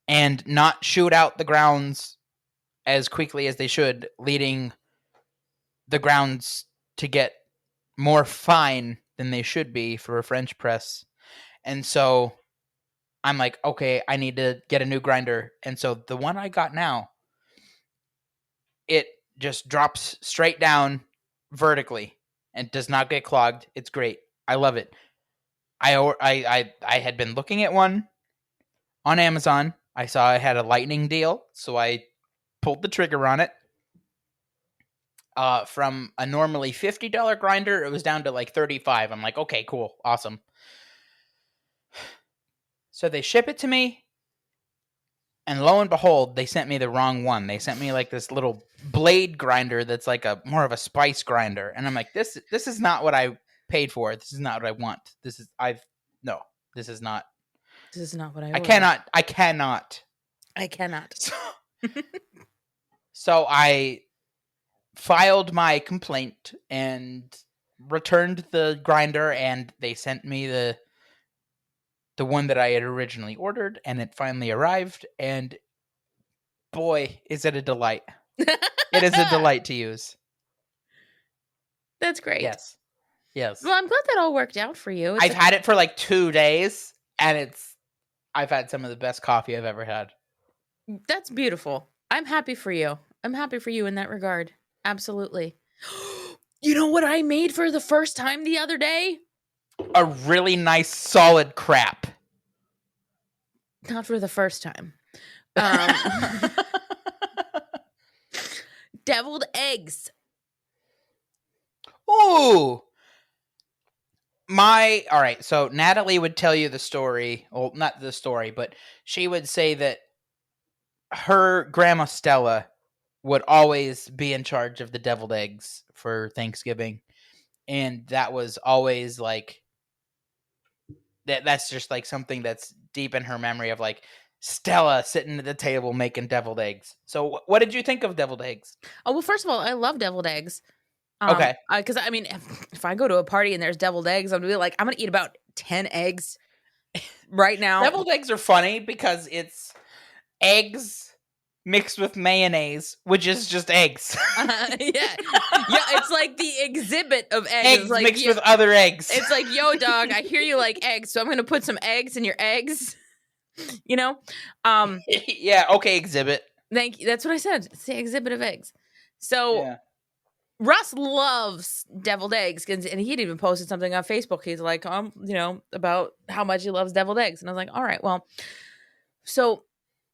and not shoot out the grounds as quickly as they should, leading the grounds to get more fine than they should be for a French press. And so I'm like, okay, I need to get a new grinder. And so the one I got now, it just drops straight down vertically and does not get clogged. It's great. I love it. I had been looking at one on Amazon. I saw it had a lightning deal, so I pulled the trigger on it. From a normally $50 grinder, it was down to like $35. I'm like, okay, cool, awesome. So they ship it to me, and lo and behold, they sent me the wrong one. They sent me like this little blade grinder that's like a more of a spice grinder, and I'm like, this is not what I paid for. This is not what I want. This is not. This is not what I cannot. I cannot. So I filed my complaint and returned the grinder, and they sent me the one that I had originally ordered, and it finally arrived, and boy, is it a delight. It is a delight to use. That's great. Yes. Well, I'm glad that all worked out for you. I've had it for like 2 days, and I've had some of the best coffee I've ever had. That's beautiful. I'm happy for you. I'm happy for you in that regard. Absolutely. You know what I made for the first time the other day? A really nice solid crap. Not for the first time. Deviled eggs. Ooh. All right, so Natalie would tell you the story. Well, not the story, but she would say that her grandma Stella would always be in charge of the deviled eggs for Thanksgiving. And that was always like, that's just like something that's deep in her memory of like Stella sitting at the table making deviled eggs. So what did you think of deviled eggs? Oh, well, first of all, I love deviled eggs. Okay. Because I mean, if I go to a party and there's deviled eggs, I'm gonna be like, I'm gonna eat about 10 eggs right now. Deviled eggs are funny because it's eggs mixed with mayonnaise, which is just eggs. Yeah, it's like the exhibit of eggs. Eggs like, mixed with other eggs. It's like, yo, dog, I hear you like eggs, so I'm gonna put some eggs in your eggs. You know? Yeah, okay, exhibit. Thank you. That's what I said. It's the exhibit of eggs. So Yeah. Russ loves deviled eggs, and he'd even posted something on Facebook. He's like, about how much he loves deviled eggs. And I was like, all right, well, so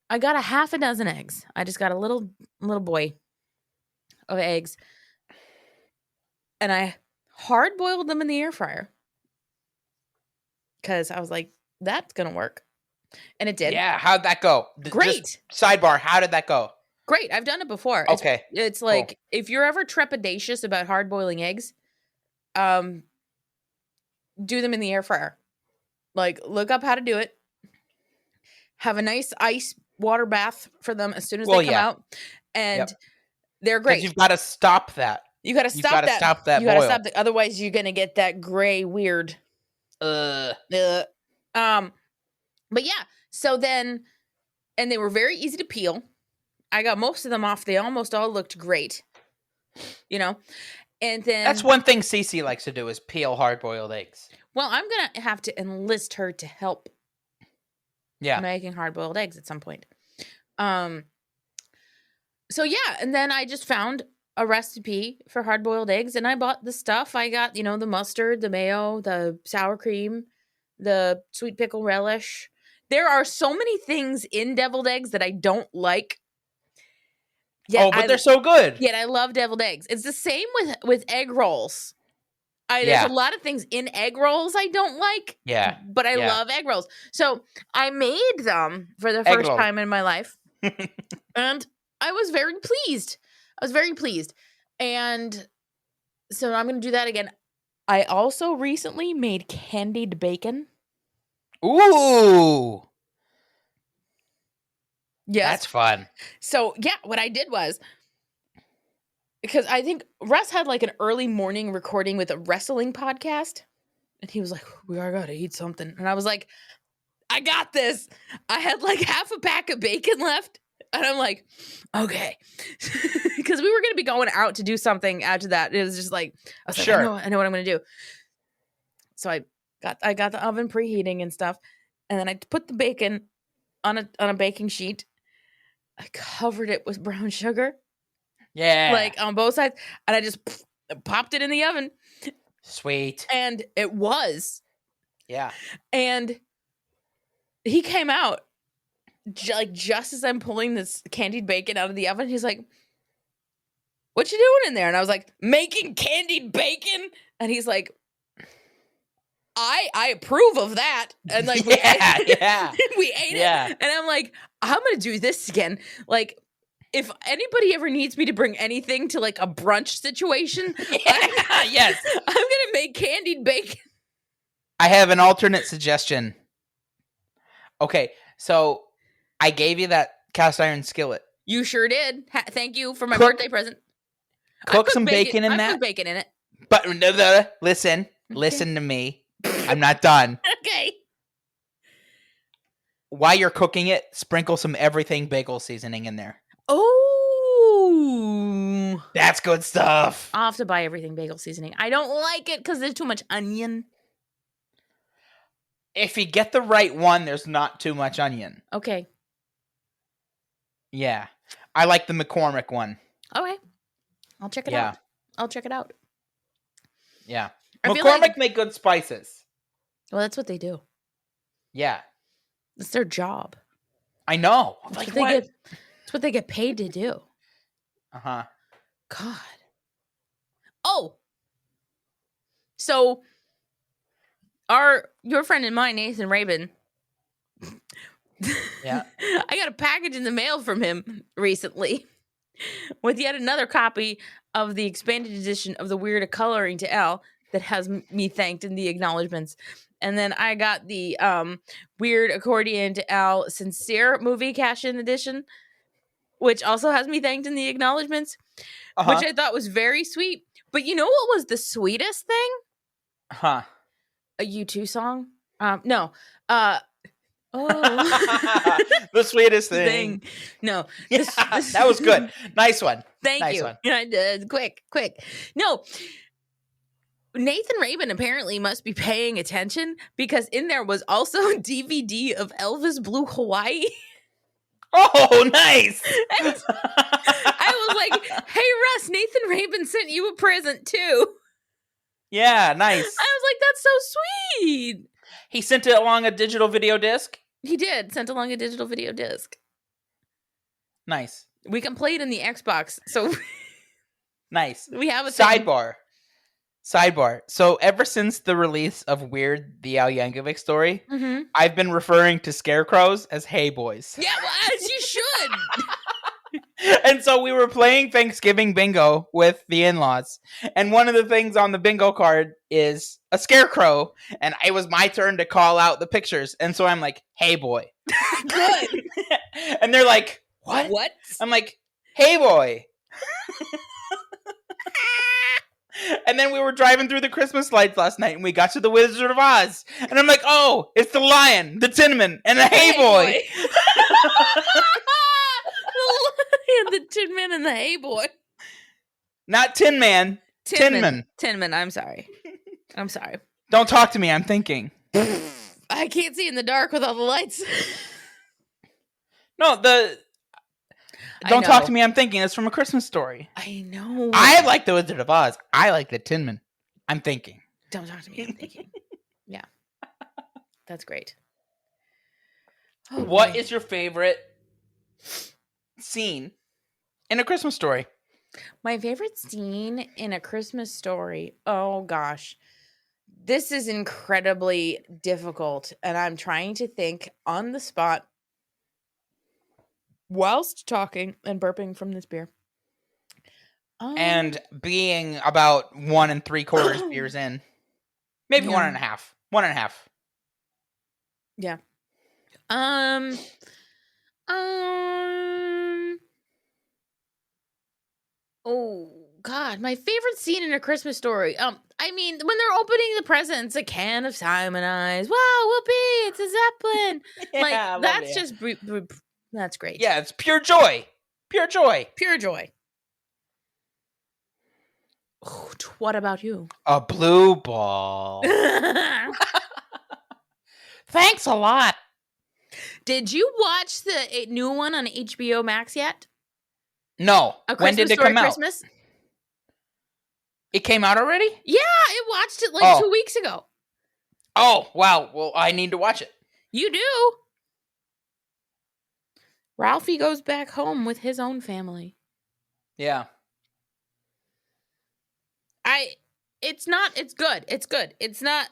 I got a half a dozen eggs. I just got a little boy of eggs, and I hard boiled them in the air fryer because I was like, that's gonna work, and it did. Yeah, how'd that go? Great. Just sidebar, how did that go? Great. I've done it before. Okay. It's like, if you're ever trepidatious about hard boiling eggs, do them in the air fryer. Like, look up how to do it. Have a nice ice water bath for them as soon as they come out. And they're great. You've got to stop that. You got to stop that. You got to boil. Stop that. Otherwise, you're going to get that gray, weird. But yeah. So then, and they were very easy to peel. I got most of them off. They almost all looked great, and then that's one thing Cece likes to do is peel hard-boiled eggs. Well, I'm gonna have to enlist her to help. Yeah, making hard-boiled eggs at some point. So yeah, and then I just found a recipe for hard-boiled eggs, and I bought the stuff. I got the mustard, the mayo, the sour cream, the sweet pickle relish. There are so many things in deviled eggs that I don't like. Yeah, but they're so good. Yeah, I love deviled eggs. It's the same with egg rolls. There's Yeah. a lot of things in egg rolls I don't like. Yeah. But I Yeah. love egg rolls. So I made them for the Egg first roll. time in my life. And I was very pleased. And so I'm going to do that again. I also recently made candied bacon. Ooh. Yes. That's fun. So, yeah, what I did was, because I think Russ had like an early morning recording with a wrestling podcast. And he was like, we are going to eat something. And I was like, I got this. I had like half a pack of bacon left. And I'm like, okay. Because we were going to be going out to do something after that. It was just like, I was like, Sure. I know what I'm going to do. So I got the oven preheating and stuff. And then I put the bacon on a baking sheet. I covered it with brown sugar. Yeah. Like on both sides. And I just popped it in the oven. Sweet. And it was. Yeah. And he came out just as I'm pulling this candied bacon out of the oven. He's like, what you doing in there? And I was like, making candied bacon. And he's like, I approve of that. And like, we ate it. And I'm like, I'm going to do this again. Like, if anybody ever needs me to bring anything to like a brunch situation, yes, I'm going to make candied bacon. I have an alternate suggestion. Okay, so I gave you that cast iron skillet. You sure did. Thank you for my birthday present. Cook some bacon in that. I put bacon in it. But listen to me. I'm not done. Okay. While you're cooking it, sprinkle some everything bagel seasoning in there. Oh, that's good stuff. I'll have to buy everything bagel seasoning. I don't like it because there's too much onion. If you get the right one, there's not too much onion. Okay. Yeah. I like the McCormick one. Okay. I'll check it out. Yeah. McCormick make good spices. Well, that's what they do. Yeah. It's their job. I know. That's what they get paid to do. Uh-huh. God. Oh. So your friend and mine, Nathan Rabin. Yeah. I got a package in the mail from him recently with yet another copy of the expanded edition of the Weird of Coloring to Al that has me thanked in the acknowledgments. And then I got the Weird Accordion to Al Sincere movie cash-in edition, which also has me thanked in the acknowledgments, which I thought was very sweet. But you know what was the sweetest thing? Huh. A U2 song? No. The sweetest thing. No. Yeah, that was good. Nice one. Thank you. Yeah, quick. No. Nathan Rabin apparently must be paying attention because in there was also a DVD of Elvis Blue Hawaii. Oh, nice. I was like, hey, Russ, Nathan Rabin sent you a present too. Yeah, nice. I was like, that's so sweet. He sent it along a digital video disc? He did. Sent along a digital video disc. Nice. We can play it in the Xbox. So nice. We have a Sidebar. So ever since the release of Weird, the Al Yankovic story, I've been referring to scarecrows as hey boys. Yeah, well, as you should. And so we were playing Thanksgiving bingo with the in-laws. And one of the things on the bingo card is a scarecrow. And it was my turn to call out the pictures. And so I'm like, hey boy. Good. And they're like, what? I'm like, hey boy. And then we were driving through the Christmas lights last night and we got to the Wizard of Oz. And I'm like, oh, it's the lion, the Tin Man, and the hey boy. The Tin Man and the hey boy. Not Tin Man. Tin Man. Tin Man, I'm sorry. Don't talk to me, I'm thinking. I can't see in the dark with all the lights. No, Don't talk to me, I'm thinking. It's from A Christmas Story. I know. I like the Wizard of Oz. I like the Tin Man. I'm thinking. Don't talk to me, I'm thinking. Yeah. That's great. What is your favorite scene in A Christmas Story. My favorite scene in A Christmas Story. Oh gosh. This is incredibly difficult, and I'm trying to think on the spot whilst talking and burping from this beer. And being about 1 3/4 beers in. Maybe 1.5. 1.5. Yeah. Oh God, my favorite scene in A Christmas Story. I mean, when they're opening the presents, a can of Simon Eyes. Wow, whoopee! It's a Zeppelin. Yeah, I love that's it, yeah. just that's great. Yeah, it's pure joy. Pure joy. Pure joy. Oh, what about you? A blue ball. Thanks a lot. Did you watch the new one on HBO Max yet? No. A When did Christmas it Story come out? Christmas? It came out already? Yeah, I watched it like 2 weeks ago. Oh, wow. Well, I need to watch it. You do. Ralphie goes back home with his own family. Yeah. It's good. It's good. It's not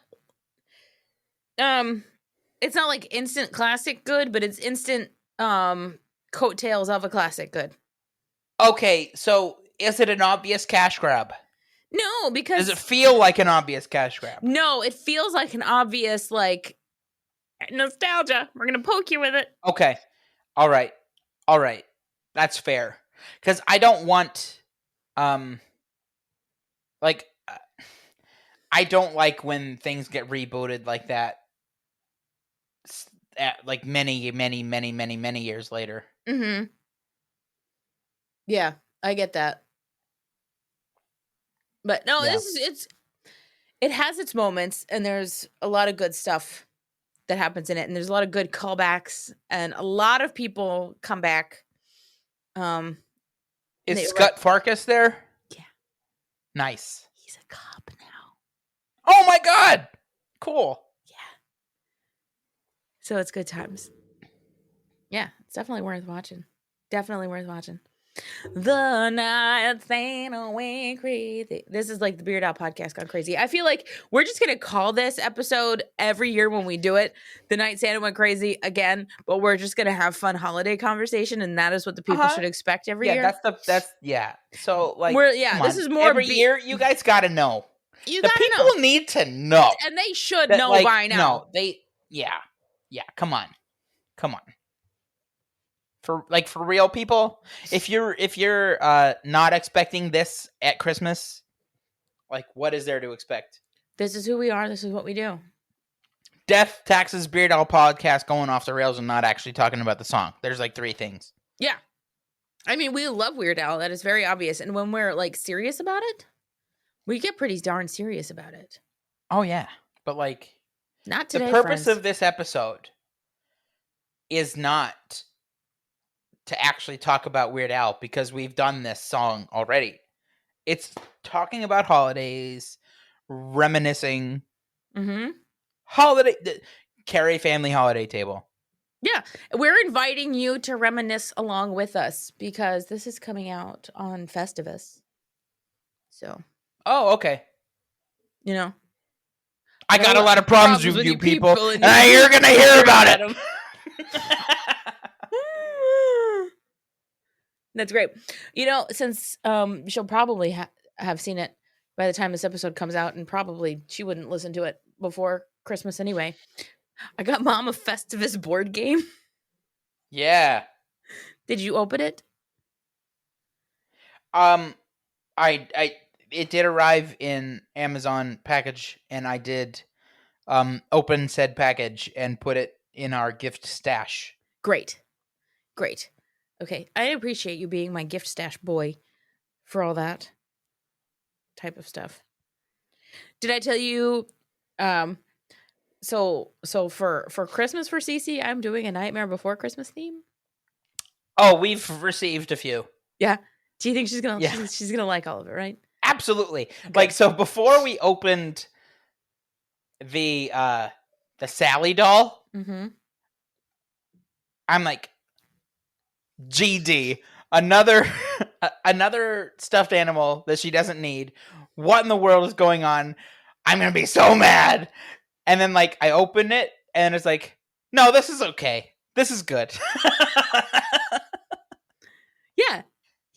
like instant classic good, but it's instant coattails of a classic good. Okay, so is it an obvious cash grab? No, because Does it feel like an obvious cash grab? No, it feels like an obvious like nostalgia. We're gonna poke you with it. Okay. All right. That's fair. Because I don't want, I don't like when things get rebooted like that. Like many years later. Mm-hmm. Yeah, I get that. But no, Yeah. it has its moments, and there's a lot of good stuff that happens in it, and there's a lot of good callbacks, and a lot of people come back. Is Scott Farkas there? Yeah. Nice. He's a cop now. Oh my God! Cool. Yeah. So it's good times. Yeah, it's definitely worth watching. Definitely worth watching. The night Santa went crazy. This is like the Beard Out podcast gone crazy. I feel like we're just gonna call this episode every year when we do it the night Santa went crazy again, but we're just gonna have fun holiday conversation, and that is what the people should expect every year. That's So like, this is more every year. You guys got to know. The people need to know, and they should that, know like, by now. No, come on. For real, people, if you're not expecting this at Christmas, like, what is there to expect? This is who we are. This is what we do. Death, taxes, Beard Owl podcast going off the rails and not actually talking about the song. There's like 3 things. Yeah. I mean, we love Weird Al. That is very obvious. And when we're like serious about it, we get pretty darn serious about it. Oh yeah. But like, not today, the purpose friends. of this episode is not to actually talk about Weird Al, because we've done this song already. It's talking about holidays, reminiscing. Mm-hmm. Carrie family holiday table. Yeah, we're inviting you to reminisce along with us, because this is coming out on Festivus. So. Oh, okay. You know. I got a lot of problems with you people, and you're going to hear about it. That's great. You know, since she'll probably have seen it by the time this episode comes out, and probably she wouldn't listen to it before Christmas anyway. I got Mom a Festivus board game. Yeah. Did you open it? It did arrive in Amazon package, and I did open said package and put it in our gift stash. Great. Okay, I appreciate you being my gift stash boy for all that type of stuff. Did I tell you? So for Christmas for Cece, I'm doing a Nightmare Before Christmas theme. Oh, we've received a few. Yeah. Do you think she's gonna? Yeah. She's gonna like all of it, right? Absolutely. Good. Like, so before we opened the Sally doll, I'm like, GD, another another stuffed animal that she doesn't need. What in the world is going on? I'm going to be so mad. And then, like, I open it, and it's like, no, this is okay. This is good.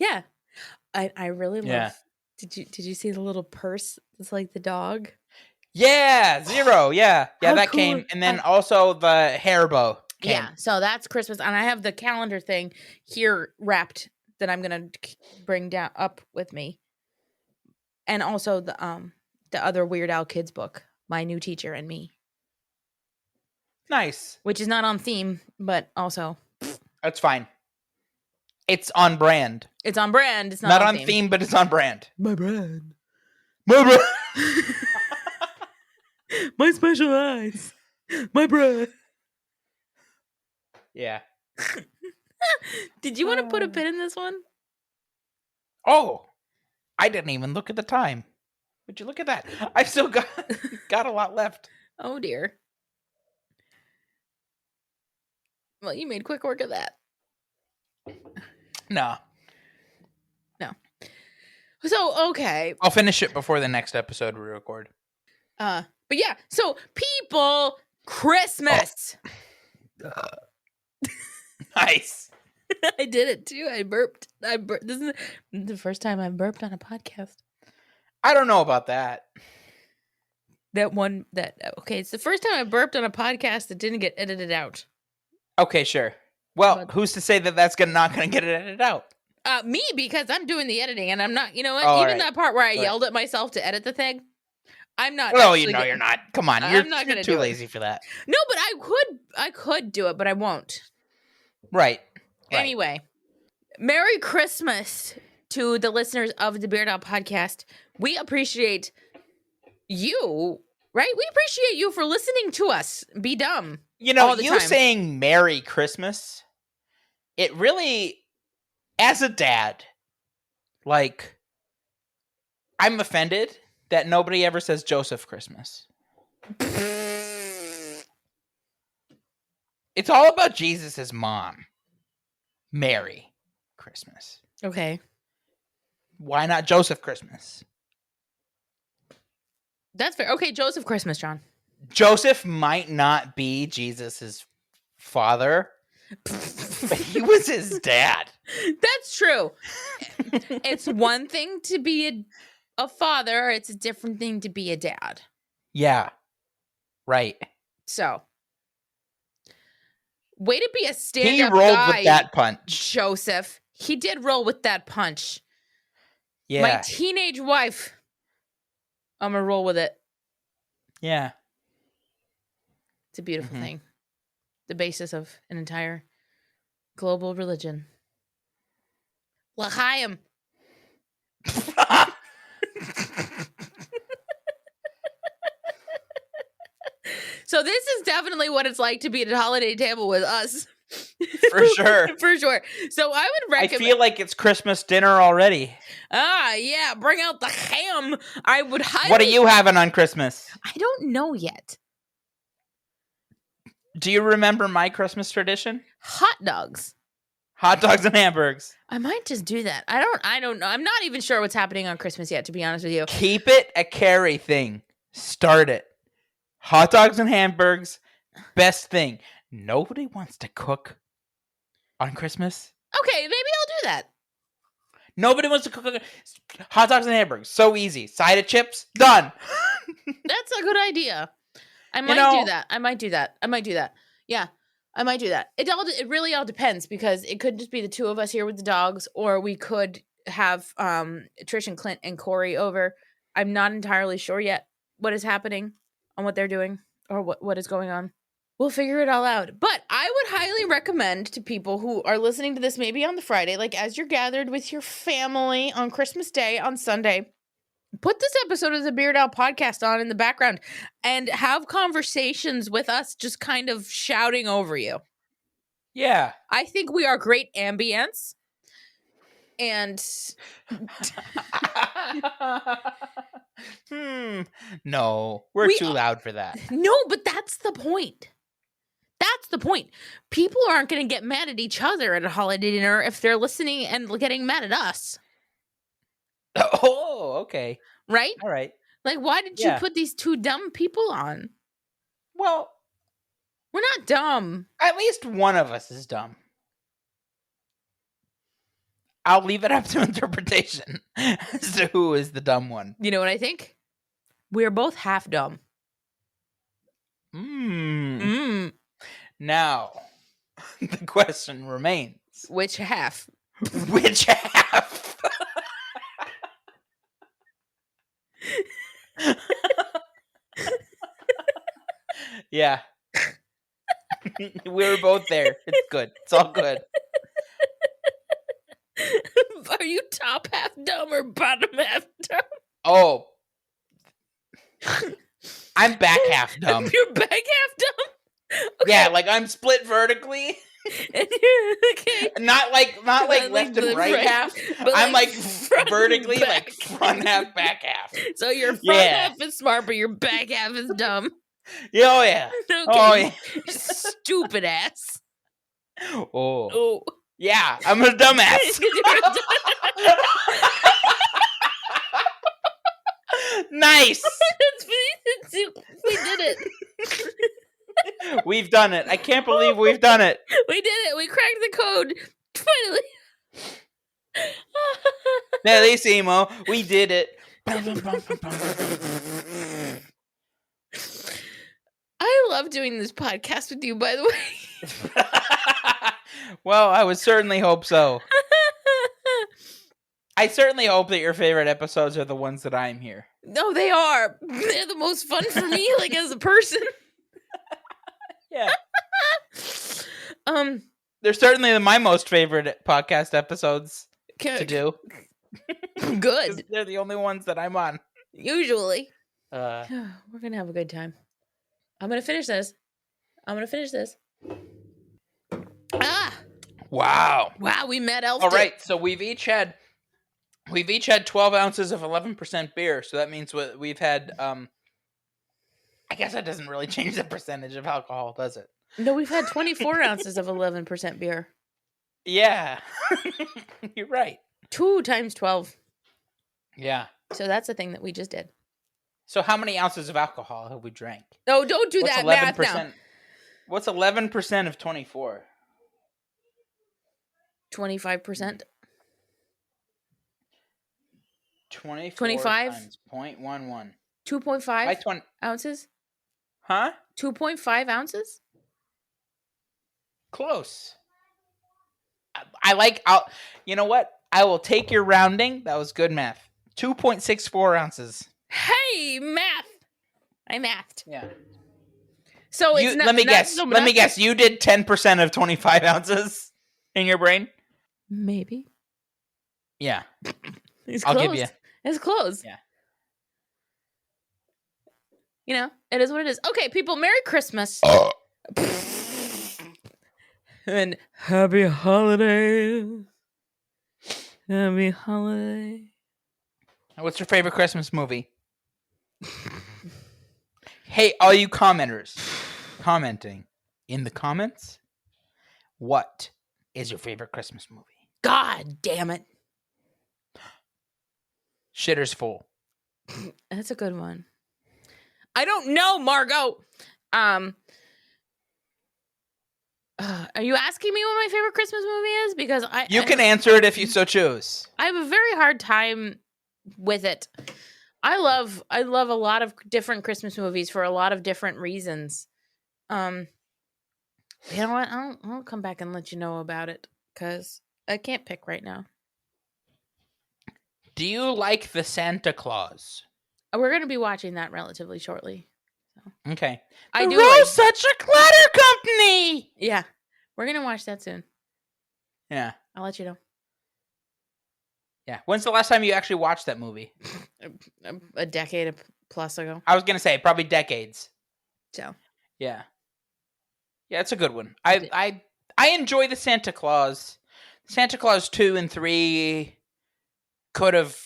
Yeah. I really love. Did you see the little purse? It's like the dog. Yeah, Zero. Yeah, How that cool. came, and then also the hair bow came. Yeah, so that's Christmas, and I have the calendar thing here wrapped that I'm gonna bring down up with me, and also the other Weird Al Kids book, My New Teacher and Me, Nice. which is not on theme, but also That's fine. It's on brand. it's on brand. It's Not on theme, but it's on brand. My brand. My brand. My special eyes. My brand. Yeah. Did you want to put a pin in this one? Oh, I didn't even look at the time. Would you look at that? I've still got a lot left. Oh dear. Well, you made quick work of that. No. So okay. I'll finish it before the next episode we record. But yeah, so people, Christmas. Nice. I did it too. I burped. This is the first time I burped on a podcast. I don't know about that. Okay, it's the first time I burped on a podcast that didn't get edited out. Okay, sure. Well, But- who's to say that that's not going to get it edited out? Me, because I'm doing the editing and I'm not, you know what? Oh, Even right. that part where I Right. yelled at myself to edit the thing, I'm not. Well, actually you're not. Come on, I'm you're not gonna too do it. lazy for that. No, but I could do it, but I won't. Right. Anyway, Merry Christmas to the listeners of the Beard Out podcast. We appreciate you, right? We appreciate you for listening to us be dumb. You know, all the you time. saying Merry Christmas, it really, as a dad, like, I'm offended that nobody ever says Joseph Christmas. It's all about Jesus' mom, Mary Christmas. Okay. Why not Joseph Christmas? That's fair. Okay, Joseph Christmas, John. Joseph might not be Jesus' father, but he was his dad. That's true. It's one thing to be a father. It's a different thing to be a dad. Yeah. Right. So, way to be a stand-up He rolled guy, with that punch. Joseph. He did roll with that punch. Yeah. My teenage wife. I'm gonna roll with it. Yeah. It's a beautiful thing. The basis of an entire global religion. L'chaim. So this is definitely what it's like to be at a holiday table with us. For sure. For sure. So I would I recommend. feel like it's Christmas dinner already. Yeah, bring out the ham. I would highly. What are you having on Christmas? I don't know yet. Do you remember my Christmas tradition? Hot dogs. Hot dogs and hamburgers. I might just do that. I don't know. I'm not even sure what's happening on Christmas yet, to be honest with you. Keep it a Carrie thing. Start it. Hot dogs and hamburgers. Best thing. Nobody wants to cook on Christmas. Okay, maybe I'll do that. Nobody wants to cook. Hot dogs and hamburgers. So easy. Side of chips. Done. That's a good idea. I might do that. I might do that. Yeah, I might do that. It really all depends, because it could just be the two of us here with the dogs, or we could have Trish and Clint and Corey over. I'm not entirely sure yet what is happening on what they're doing or what is going on. We'll figure it all out. But I would highly recommend to people who are listening to this maybe on the Friday, like as you're gathered with your family on Christmas Day on Sunday, put this episode of the Beard Out podcast on in the background and have conversations with us just kind of shouting over you. Yeah. I think we are great ambience. And No, we're too loud for that. no, but that's the point. that's the point. People aren't going to get mad at each other at a holiday dinner if they're listening and getting mad at us. Oh, okay. Right? All right. Like, why did you put these two dumb people on? Well, we're not dumb. At least one of us is dumb. I'll leave it up to interpretation as to who is the dumb one. You know what I think? We're both half dumb. Now, the question remains. Which half? Which half? Yeah. We were both there. It's good. It's all good. Are you top half dumb or bottom half dumb? Oh. I'm back half dumb. You're back half dumb? Okay. Yeah, like I'm split vertically. And you're okay. Not like left and right half. But I'm like vertically like front half, back half. So your front half is smart, but your back half is dumb. Yeah, oh yeah. Okay. Oh yeah. Stupid ass. Oh. Yeah, I'm a dumbass. Nice. We did it. We've done it. I can't believe we've done it. We did it. We cracked the code. Finally. Bellissimo. We did it. I love doing this podcast with you, by the way. Well, I would certainly hope so. I certainly hope that your favorite episodes are the ones that I'm here. No, they are. They're the most fun for me, like as a person. Yeah. They're certainly my most favorite podcast episodes to do. Good. They're the only ones that I'm on. Usually. We're going to have a good time. I'm going to finish this. Wow. Wow, we met Elf. All right, so we've each had 12 ounces of 11% beer. So that means we've had I guess that doesn't really change the percentage of alcohol, does it? No, we've had 24 ounces of 11% beer. Yeah. You're right. 2 times 12. Yeah. So that's the thing that we just did. So how many ounces of alcohol have we drank? No, don't do that math now. What's 11% of 24? 25%. 25 times 0.11. 2.5 ounces? Huh? 2.5 ounces? Close. You know what? I will take your rounding. That was good math. 2.64 ounces. Hey, math. I mathed. Yeah. So it's let me guess. You did 10% of 25 ounces in your brain? Maybe. Yeah. I'll give you. It's close. Yeah. You know, it is what it is. Okay, people, Merry Christmas. And Happy Holidays. Happy Holiday. What's your favorite Christmas movie? Hey, all you commenters commenting in the comments, what is your favorite Christmas movie? God damn it. Shitter's Full. That's a good one. I don't know, Margot. Are you asking me what my favorite Christmas movie is? Because you can answer it if you so choose. I have a very hard time with it. I love a lot of different Christmas movies for a lot of different reasons. You know what? I'll come back and let you know about it because I can't pick right now. Do you like the Santa Claus? We're going to be watching that relatively shortly. So. Okay. I do Rose such a clutter company. Yeah. We're going to watch that soon. Yeah. I'll let you know. Yeah. When's the last time you actually watched that movie? A decade plus ago. I was going to say probably decades. So. Yeah. Yeah, it's a good one. I enjoy the Santa Claus. Santa Claus 2 and 3 could have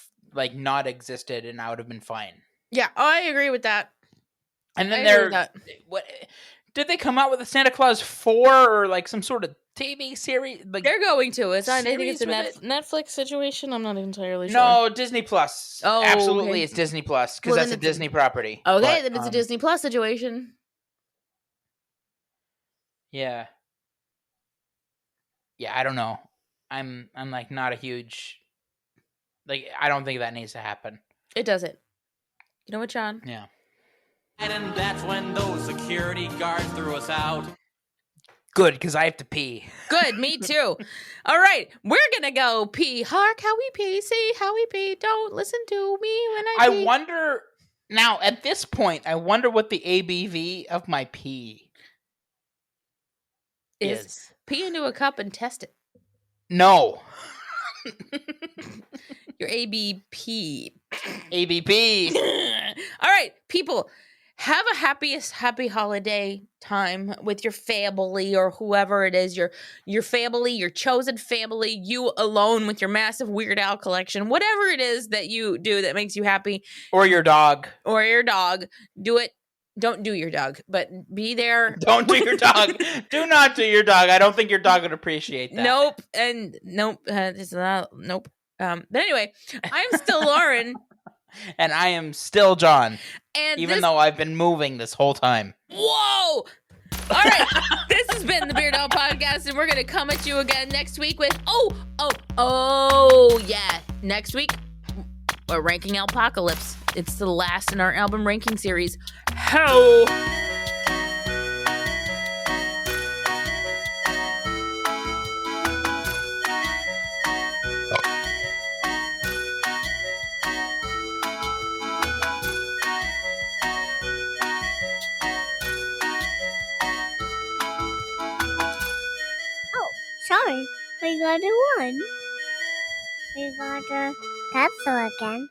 not existed and I would have been fine. Yeah, I agree with that. And then Did they come out with a Santa Claus 4 or like some sort of TV series? Like, They're going to. I think it's a series with Netflix situation. I'm not entirely sure. no, Disney Plus. Oh, absolutely, okay. it's Disney Plus because Well, that's a then it's a- Disney property. Okay, But, then it's a Disney Plus situation. Yeah. Yeah, I don't know. I'm like not a huge like I don't think that needs to happen. It doesn't. You know what, John? Yeah. And that's when those security guards threw us out. Good, because I have to pee. Good, me too. All right, we're gonna go pee. Hark how we pee, see how we pee. Don't listen to me when I pee. I wonder now at this point, I wonder what the ABV of my pee is. Pee into a cup and test it. No. Your ABP. ABP. All right, people, have a happy holiday time with your family or whoever it is, your family, your chosen family, you alone with your massive Weird Al collection, whatever it is that you do that makes you happy. Or your dog. Or your dog. Do it. Don't do your dog, but be there. Don't do your dog. Do not do your dog. I don't think your dog would appreciate that. Nope. And nope. It's not, nope. But anyway, I'm still Lauren. And I am still John. And even though I've been moving this whole time. Whoa! All right. This has been the Beard Out Podcast, and we're going to come at you again next week with, yeah. Next weweek, we're ranking Alpocalypse. It's the last in our album ranking series. Ho! Sorry, we got a 1. We got a pencil again.